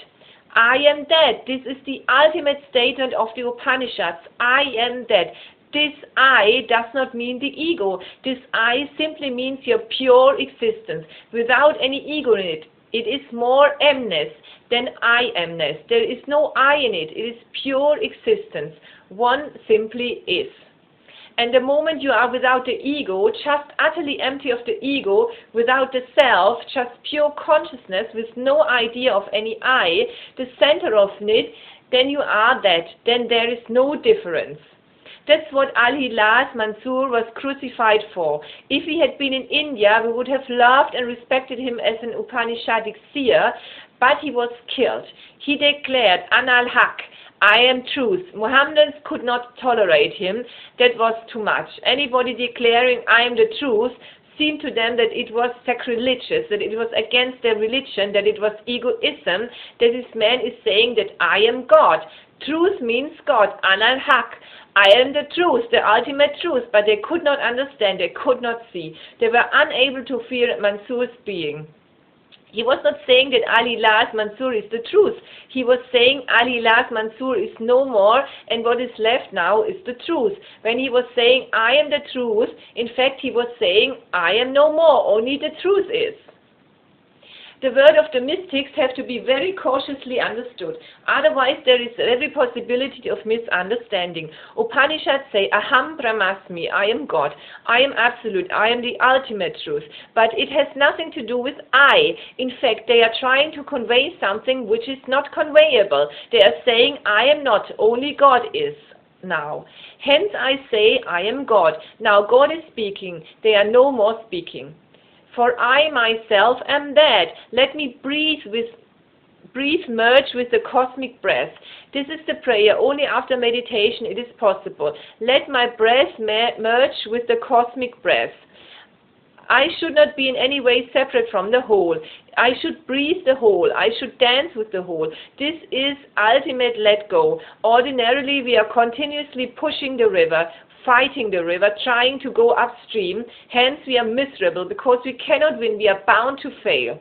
I am that. This is the ultimate statement of the Upanishads. I am that. This I does not mean the ego. This I simply means your pure existence, without any ego in it. It is more amness than I amness. There is no I in it. It is pure existence. One simply is. And the moment you are without the ego, just utterly empty of the ego, without the self, just pure consciousness with no idea of any I, the center of it, then you are that. Then there is no difference. That's what Al-Hilal Mansur was crucified for. If he had been in India, we would have loved and respected him as an Upanishadic seer, but he was killed. He declared, Ana al-Haq, I am truth. Mohammedans could not tolerate him. That was too much. Anybody declaring I am the truth seemed to them that it was sacrilegious, that it was against their religion, that it was egoism, that this man is saying that I am God. Truth means God, Ana al-Haq. I am the truth, the ultimate truth, but they could not understand, they could not see. They were unable to feel Mansur's being. He was not saying that Ali Las Mansur is the truth. He was saying Ali Las Mansur is no more, and what is left now is the truth. When he was saying I am the truth, in fact he was saying I am no more, only the truth is. The word of the mystics have to be very cautiously understood. Otherwise there is every possibility of misunderstanding. Upanishads say, Aham Brahmasmi, I am God, I am absolute, I am the ultimate truth. But it has nothing to do with I. In fact, they are trying to convey something which is not conveyable. They are saying, I am not, only God is. Now, hence I say, I am God. Now God is speaking, they are no more speaking. For I myself am that. Let me breathe merge with the cosmic breath. This is the prayer. Only after meditation it is possible. Let my breath merge with the cosmic breath. I should not be in any way separate from the whole. I should breathe the whole. I should dance with the whole. This is ultimate let go. Ordinarily we are continuously pushing the river, fighting the river, trying to go upstream. Hence we are miserable because we cannot win. We are bound to fail.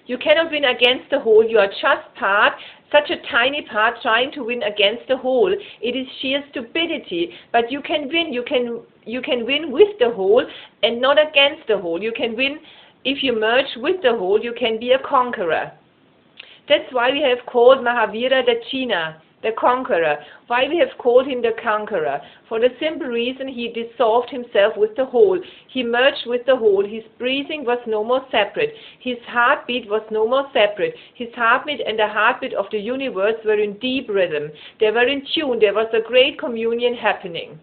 You cannot win against the whole. You are just part, such a tiny part, trying to win against the whole. It is sheer stupidity. But you can win. You can win with the whole and not against the whole. You can win if you merge with the whole. You can be a conqueror. That's why we have called Mahavira the China, the conqueror. Why we have called him the conqueror? For the simple reason he dissolved himself with the whole. He merged with the whole. His breathing was no more separate. His heartbeat was no more separate. His heartbeat and the heartbeat of the universe were in deep rhythm. They were in tune. There was a great communion happening.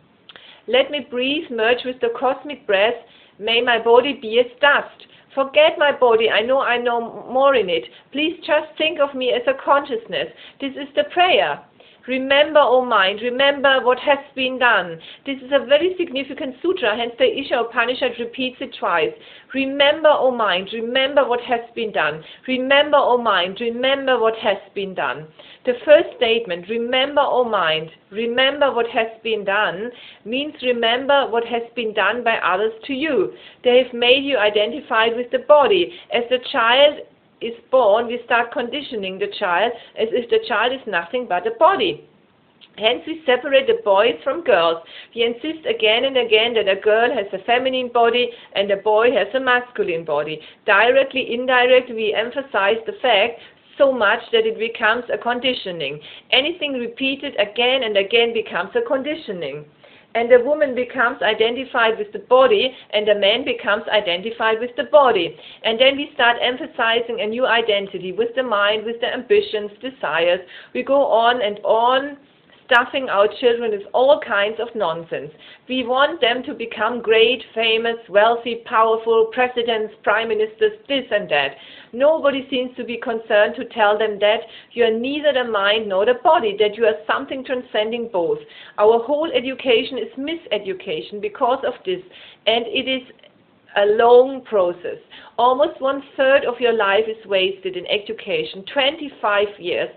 Let me breathe, merge with the cosmic breath. May my body be as dust. Forget my body, I know more in it. Please just think of me as a consciousness. This is the prayer. Remember, O mind, remember what has been done. This is a very significant sutra, hence the Isha Upanishad repeats it twice. Remember, O mind, remember what has been done. Remember, O mind, remember what has been done. The first statement, remember, O mind, remember what has been done, means remember what has been done by others to you. They have made you identified with the body. As the child is born, we start conditioning the child as if the child is nothing but a body. Hence we separate the boys from girls. We insist again and again that a girl has a feminine body and a boy has a masculine body. Directly, indirectly, we emphasize the fact so much that it becomes a conditioning. Anything repeated again and again becomes a conditioning. And the woman becomes identified with the body, and the man becomes identified with the body. And then we start emphasizing a new identity with the mind, with the ambitions, desires. We go on and on, stuffing our children with all kinds of nonsense. We want them to become great, famous, wealthy, powerful, presidents, prime ministers, this and that. Nobody seems to be concerned to tell them that you are neither the mind nor the body, that you are something transcending both. Our whole education is miseducation because of this, and it is a long process. Almost 1/3 of your life is wasted in education, 25 years.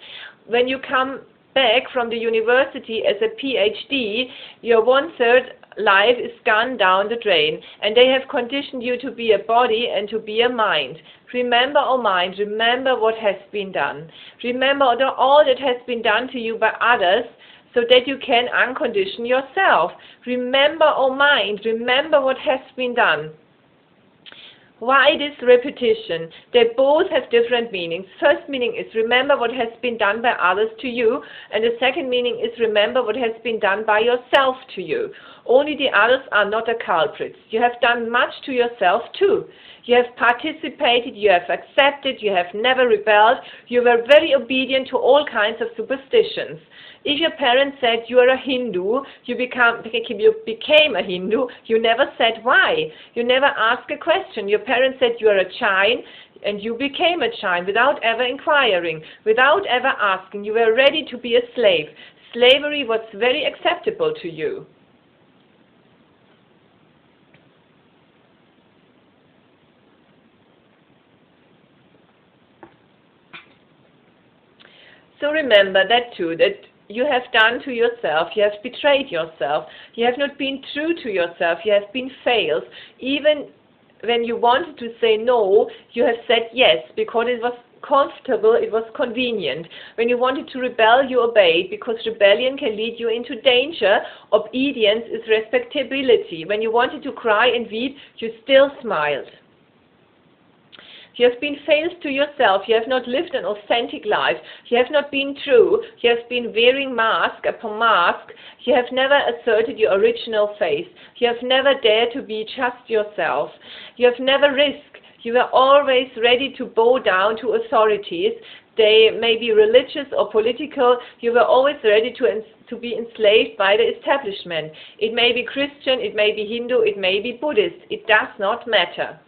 When you come back from the university as a PhD, your 1/3 life is gone down the drain, and they have conditioned you to be a body and to be a mind. Remember, O mind, remember what has been done. Remember all that has been done to you by others, so that you can uncondition yourself. Remember, O mind, remember what has been done. Why this repetition? They both have different meanings. First meaning is remember what has been done by others to you, and the second meaning is remember what has been done by yourself to you. Only the others are not the culprits. You have done much to yourself too. You have participated, you have accepted, you have never rebelled, you were very obedient to all kinds of superstitions. If your parents said you are a Hindu, you became a Hindu, you never said why. You never asked a question. Your parents said you are a Jain, and you became a Jain without ever inquiring, without ever asking. You were ready to be a slave. Slavery was very acceptable to you. So remember that too, that you have done to yourself, you have betrayed yourself, you have not been true to yourself, you have been failed. Even when you wanted to say no, you have said yes, because it was comfortable, it was convenient. When you wanted to rebel, you obeyed, because rebellion can lead you into danger. Obedience is respectability. When you wanted to cry and weep, you still smiled. You have been failed to yourself. You have not lived an authentic life. You have not been true. You have been wearing mask upon mask. You have never asserted your original face. You have never dared to be just yourself. You have never risked. You were always ready to bow down to authorities. They may be religious or political. You were always ready to be enslaved by the establishment. It may be Christian, it may be Hindu, it may be Buddhist. It does not matter.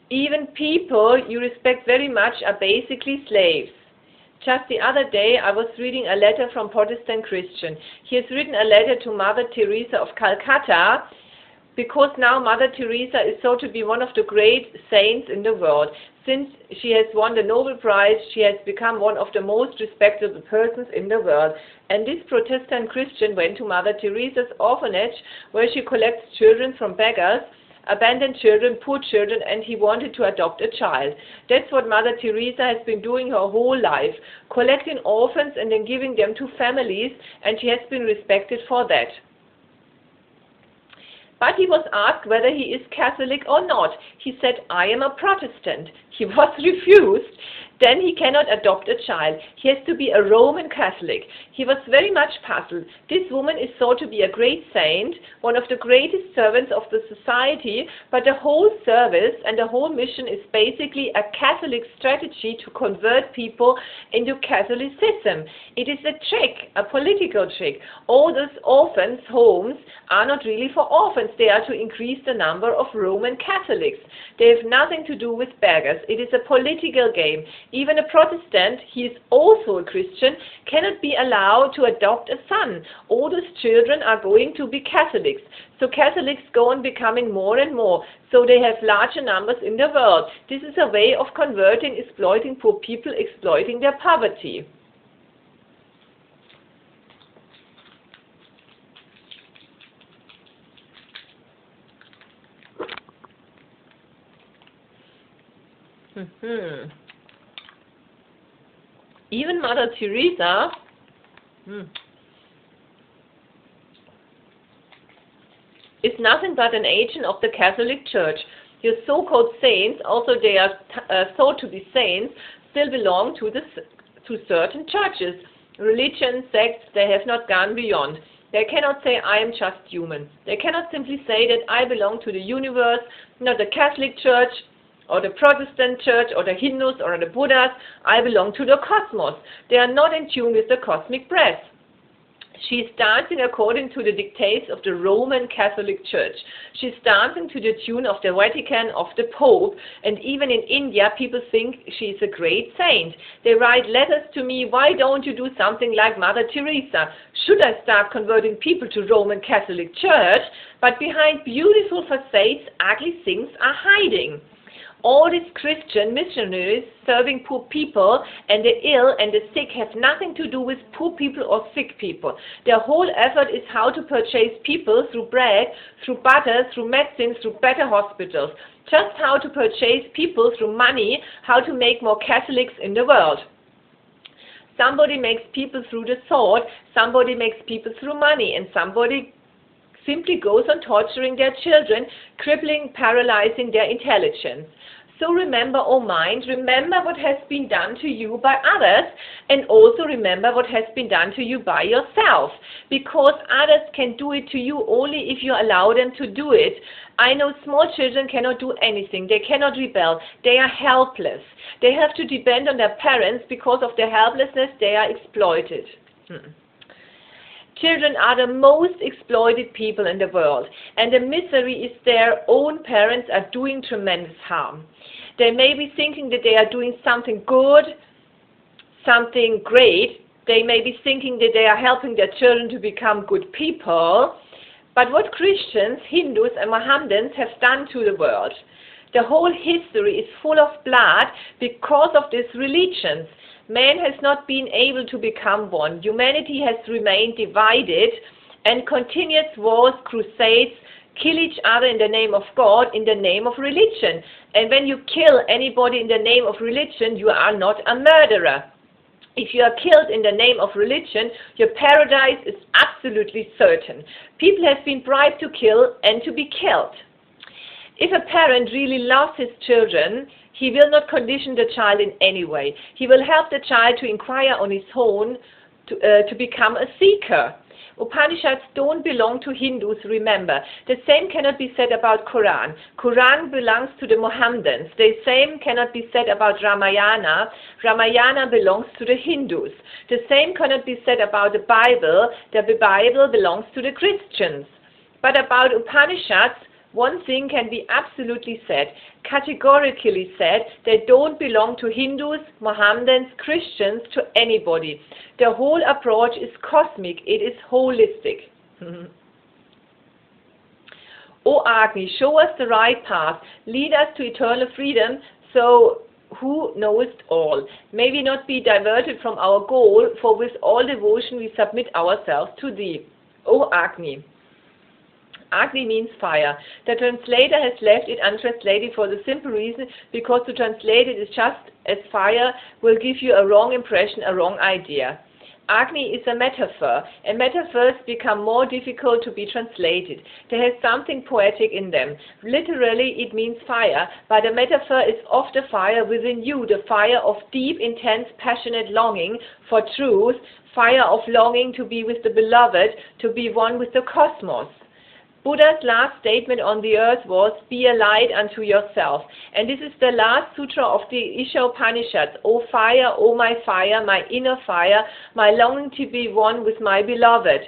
Even people you respect very much are basically slaves. Just the other day I was reading a letter from Protestant Christian. He has written a letter to Mother Teresa of Calcutta, because now Mother Teresa is thought to be one of the great saints in the world. Since she has won the Nobel Prize, she has become one of the most respectable persons in the world. And this Protestant Christian went to Mother Teresa's orphanage, where she collects children from beggars, abandoned children, poor children, and he wanted to adopt a child. That's what Mother Teresa has been doing her whole life, collecting orphans and then giving them to families, and she has been respected for that. But he was asked whether he is Catholic or not. He said, "I am a Protestant." He was refused. Then he cannot adopt a child. He has to be a Roman Catholic. He was very much puzzled. This woman is thought to be a great saint, one of the greatest servants of the society, but the whole service and the whole mission is basically a Catholic strategy to convert people into Catholicism. It is a trick, a political trick. All those orphans' homes are not really for orphans. They are to increase the number of Roman Catholics. They have nothing to do with beggars. It is a political game. Even a Protestant, he is also a Christian, cannot be allowed to adopt a son. All those children are going to be Catholics. So Catholics go on becoming more and more. So they have larger numbers in the world. This is a way of converting, exploiting poor people, exploiting their poverty. Even Mother Teresa is nothing but an agent of the Catholic Church. Your so-called saints, also they are thought to be saints, still belong to certain churches, religions, sects. They have not gone beyond. They cannot say, "I am just human." They cannot simply say that I belong to the universe, not the Catholic Church, or the Protestant Church, or the Hindus, or the Buddhas. I belong to the cosmos. They are not in tune with the cosmic breath. She is dancing according to the dictates of the Roman Catholic Church. She is dancing to the tune of the Vatican, of the Pope, and even in India people think she is a great saint. They write letters to me, "Why don't you do something like Mother Teresa? Should I start converting people to Roman Catholic Church?" But behind beautiful facades, ugly things are hiding. All these Christian missionaries serving poor people and the ill and the sick have nothing to do with poor people or sick people. Their whole effort is how to purchase people through bread, through butter, through medicine, through better hospitals. Just how to purchase people through money, how to make more Catholics in the world. Somebody makes people through the sword, somebody makes people through money, and somebody simply goes on torturing their children, crippling, paralyzing their intelligence. So remember, O mind, remember what has been done to you by others, and also remember what has been done to you by yourself, because others can do it to you only if you allow them to do it. I know small children cannot do anything. They cannot rebel. They are helpless. They have to depend on their parents. Because of their helplessness, they are exploited. Children are the most exploited people in the world, and the misery is their own parents are doing tremendous harm. They may be thinking that they are doing something good, something great. They may be thinking that they are helping their children to become good people. But what Christians, Hindus and Mohammedans have done to the world, The whole history is full of blood because of these religions. Man has not been able to become one. Humanity has remained divided, and continuous wars, crusades, kill each other in the name of God, in the name of religion. And when you kill anybody in the name of religion, you are not a murderer. If you are killed in the name of religion, your paradise is absolutely certain. People have been bribed to kill and to be killed. If a parent really loves his children, he will not condition the child in any way. He will help the child to inquire on his own, to become a seeker. Upanishads don't belong to Hindus, remember. The same cannot be said about Quran. Quran belongs to the Mohammedans. The same cannot be said about Ramayana. Ramayana belongs to the Hindus. The same cannot be said about the Bible. The Bible belongs to the Christians. But about Upanishads, one thing can be absolutely said, categorically said, they don't belong to Hindus, Mohammedans, Christians, to anybody. The whole approach is cosmic, it is holistic. O Agni, show us the right path, lead us to eternal freedom, so who knowest all. May we not be diverted from our goal, for with all devotion we submit ourselves to thee. O Agni. Agni means fire. The translator has left it untranslated for the simple reason because to translate it is just as fire will give you a wrong impression, a wrong idea. Agni is a metaphor, and metaphors become more difficult to be translated. There has something poetic in them. Literally it means fire, but a metaphor is of the fire within you, the fire of deep, intense, passionate longing for truth, fire of longing to be with the beloved, to be one with the cosmos. Buddha's last statement on the earth was, be a light unto yourself. And this is the last sutra of the Isha Upanishad. O my inner fire, my longing to be one with my beloved.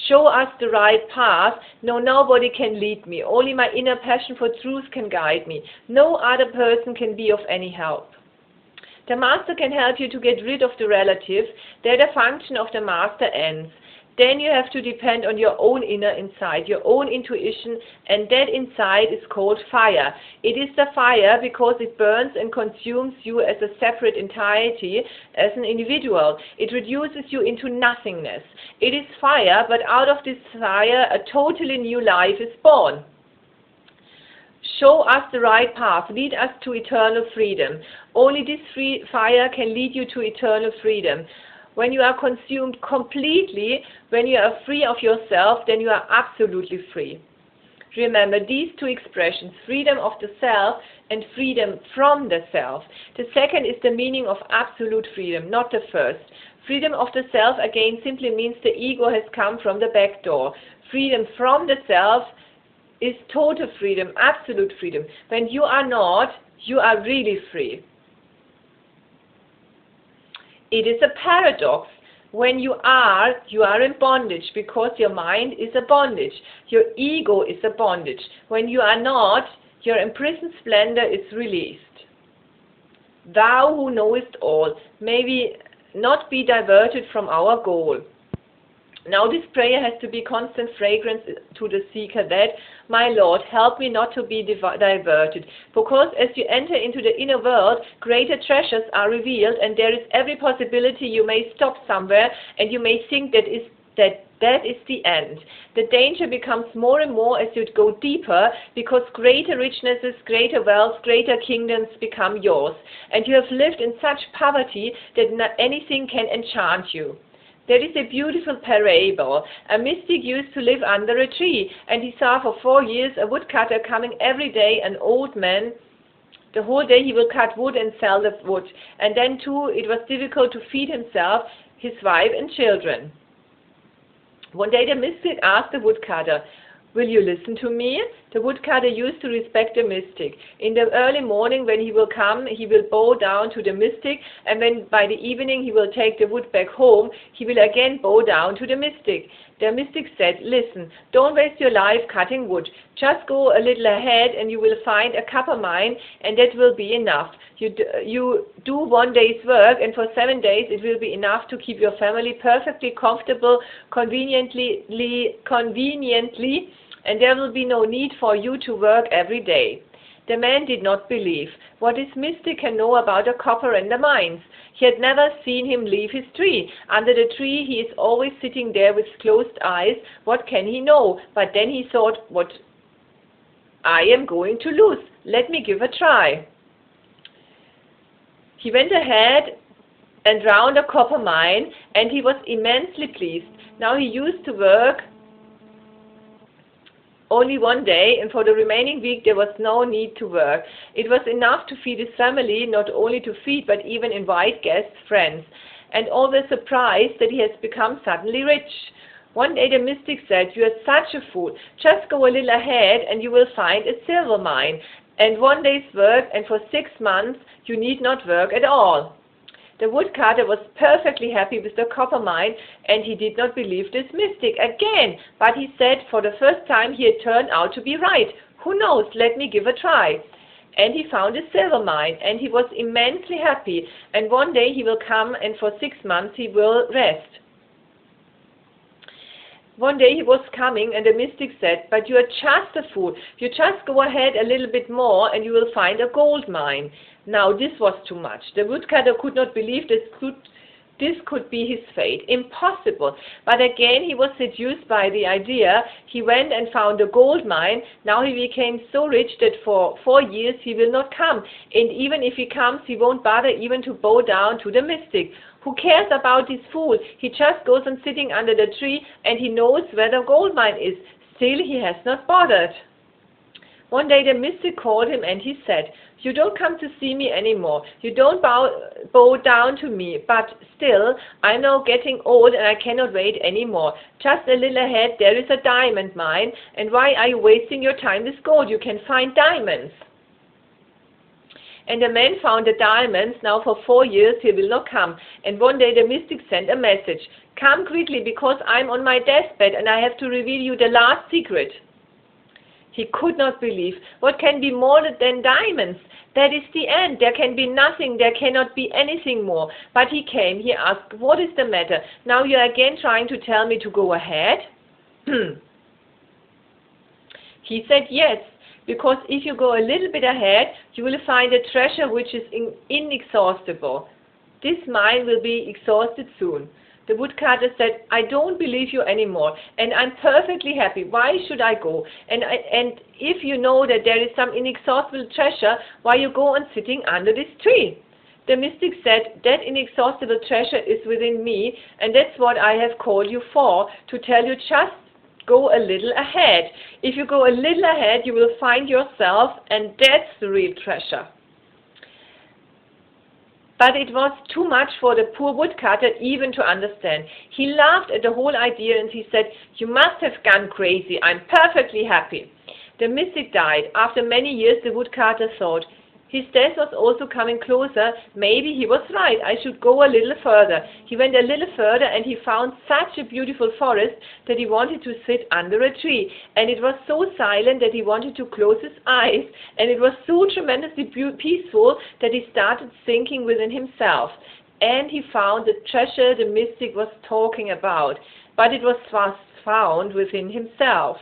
Show us the right path. No, nobody can lead me. Only my inner passion for truth can guide me. No other person can be of any help. The master can help you to get rid of the relative. There the function of the master ends. Then you have to depend on your own inner insight, your own intuition, and that insight is called fire. It is the fire because it burns and consumes you as a separate entirety, as an individual. It reduces you into nothingness. It is fire, but out of this fire a totally new life is born. Show us the right path, lead us to eternal freedom. Only this fire can lead you to eternal freedom. When you are consumed completely, when you are free of yourself, then you are absolutely free. Remember these two expressions, freedom of the self and freedom from the self. The second is the meaning of absolute freedom, not the first. Freedom of the self again simply means the ego has come from the back door. Freedom from the self is total freedom, absolute freedom. When you are not, you are really free. It is a paradox. When you are in bondage because your mind is a bondage. Your ego is a bondage. When you are not, your imprisoned splendor is released. Thou who knowest all, may we not be diverted from our goal. Now this prayer has to be constant fragrance to the seeker that, my Lord, help me not to be diverted. Because as you enter into the inner world, greater treasures are revealed and there is every possibility you may stop somewhere and you may think that is the end. The danger becomes more and more as you go deeper because greater richnesses, greater wealth, greater kingdoms become yours. And you have lived in such poverty that anything can enchant you. There is a beautiful parable. A mystic used to live under a tree, and he saw for 4 years a woodcutter coming every day, an old man. The whole day he will cut wood and sell the wood. And then too it was difficult to feed himself, his wife and children. One day the mystic asked the woodcutter, will you listen to me? The woodcutter used to respect the mystic. In the early morning when he will come, he will bow down to the mystic, and when by the evening he will take the wood back home, he will again bow down to the mystic. The mystic said, listen, don't waste your life cutting wood. Just go a little ahead and you will find a copper mine, and that will be enough. You do 1 day's work, and for 7 days it will be enough to keep your family perfectly comfortable, conveniently, and there will be no need for you to work every day. The man did not believe. What this mystic can know about the copper and the mines? He had never seen him leave his tree. Under the tree he is always sitting there with closed eyes. What can he know? But then he thought, what I am going to lose. Let me give a try. He went ahead and round a copper mine, and he was immensely pleased. Now he used to work only one day, and for the remaining week there was no need to work. It was enough to feed his family, not only to feed, but even invite guests, friends, and all were surprised that he has become suddenly rich. One day the mystic said, "You are such a fool. Just go a little ahead and you will find a silver mine, and one day's work, and for 6 months you need not work at all." The woodcutter was perfectly happy with the copper mine, and he did not believe this mystic again. But he said for the first time he had turned out to be right. Who knows, let me give a try. And he found a silver mine, and he was immensely happy. And one day he will come, and for 6 months he will rest. One day he was coming, and the mystic said, "But you are just a fool. You just go ahead a little bit more, and you will find a gold mine." Now this was too much. The woodcutter could not believe this could be his fate. Impossible. But again he was seduced by the idea. He went and found a gold mine. Now he became so rich that for 4 years he will not come. And even if he comes, he won't bother even to bow down to the mystic. Who cares about this fool? He just goes on sitting under the tree, and he knows where the gold mine is. Still he has not bothered. One day the mystic called him, and he said, "You don't come to see me anymore. You don't bow down to me. But still, I'm now getting old, and I cannot wait anymore. Just a little ahead, there is a diamond mine. And why are you wasting your time with gold? You can find diamonds." And the man found the diamonds. Now for 4 years he will not come. And one day the mystic sent a message, "Come quickly, because I'm on my deathbed, and I have to reveal you the last secret." He could not believe. What can be more than diamonds? That is the end. There can be nothing. There cannot be anything more. But he came. He asked, "What is the matter? Now you are again trying to tell me to go ahead?" He said, "Yes, because if you go a little bit ahead, you will find a treasure which is inexhaustible. This mine will be exhausted soon." The woodcutter said, "I don't believe you anymore, and I'm perfectly happy. Why should I go? And if you know that there is some inexhaustible treasure, why you go on sitting under this tree?" The mystic said, "That inexhaustible treasure is within me, and that's what I have called you for, to tell you just go a little ahead. If you go a little ahead, you will find yourself, and that's the real treasure." But it was too much for the poor woodcutter even to understand. He laughed at the whole idea, and he said, "You must have gone crazy. I'm perfectly happy." The mystic died. After many years, the woodcutter thought, his death was also coming closer. Maybe he was right. I should go a little further. He went a little further, and he found such a beautiful forest that he wanted to sit under a tree. And it was so silent that he wanted to close his eyes. And it was so tremendously peaceful that he started thinking within himself. And he found the treasure the mystic was talking about. But it was first found within himself.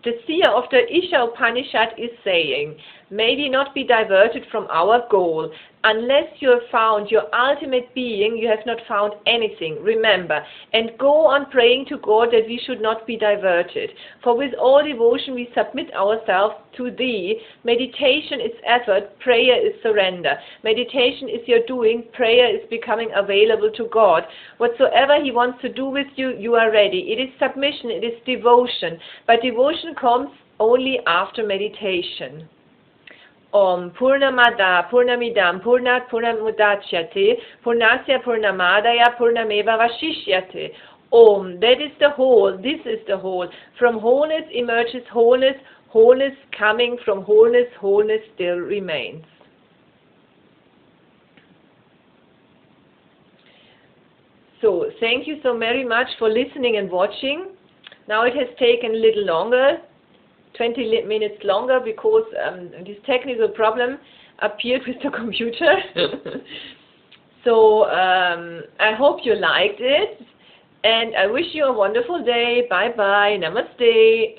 The seer of the Isha Upanishad is saying, "May we not be diverted from our goal. Unless you have found your ultimate being, you have not found anything. Remember, and go on praying to God that we should not be diverted. For with all devotion we submit ourselves to Thee. Meditation is effort, prayer is surrender. Meditation is your doing, prayer is becoming available to God. Whatsoever He wants to do with you, you are ready. It is submission, it is devotion. But devotion comes only after meditation." Om Purnamada Purnamidam Purnat Purnamudachyate Purnasya Purnamadaya Purnameva Vashishyate. Om, that is the whole, this is the whole. From wholeness emerges wholeness, wholeness coming from wholeness, wholeness still remains. So, thank you so very much for listening and watching. Now it has taken a little longer, 20 minutes longer, because this technical problem appeared with the computer. So I hope you liked it, and I wish you a wonderful day. Bye bye. Namaste.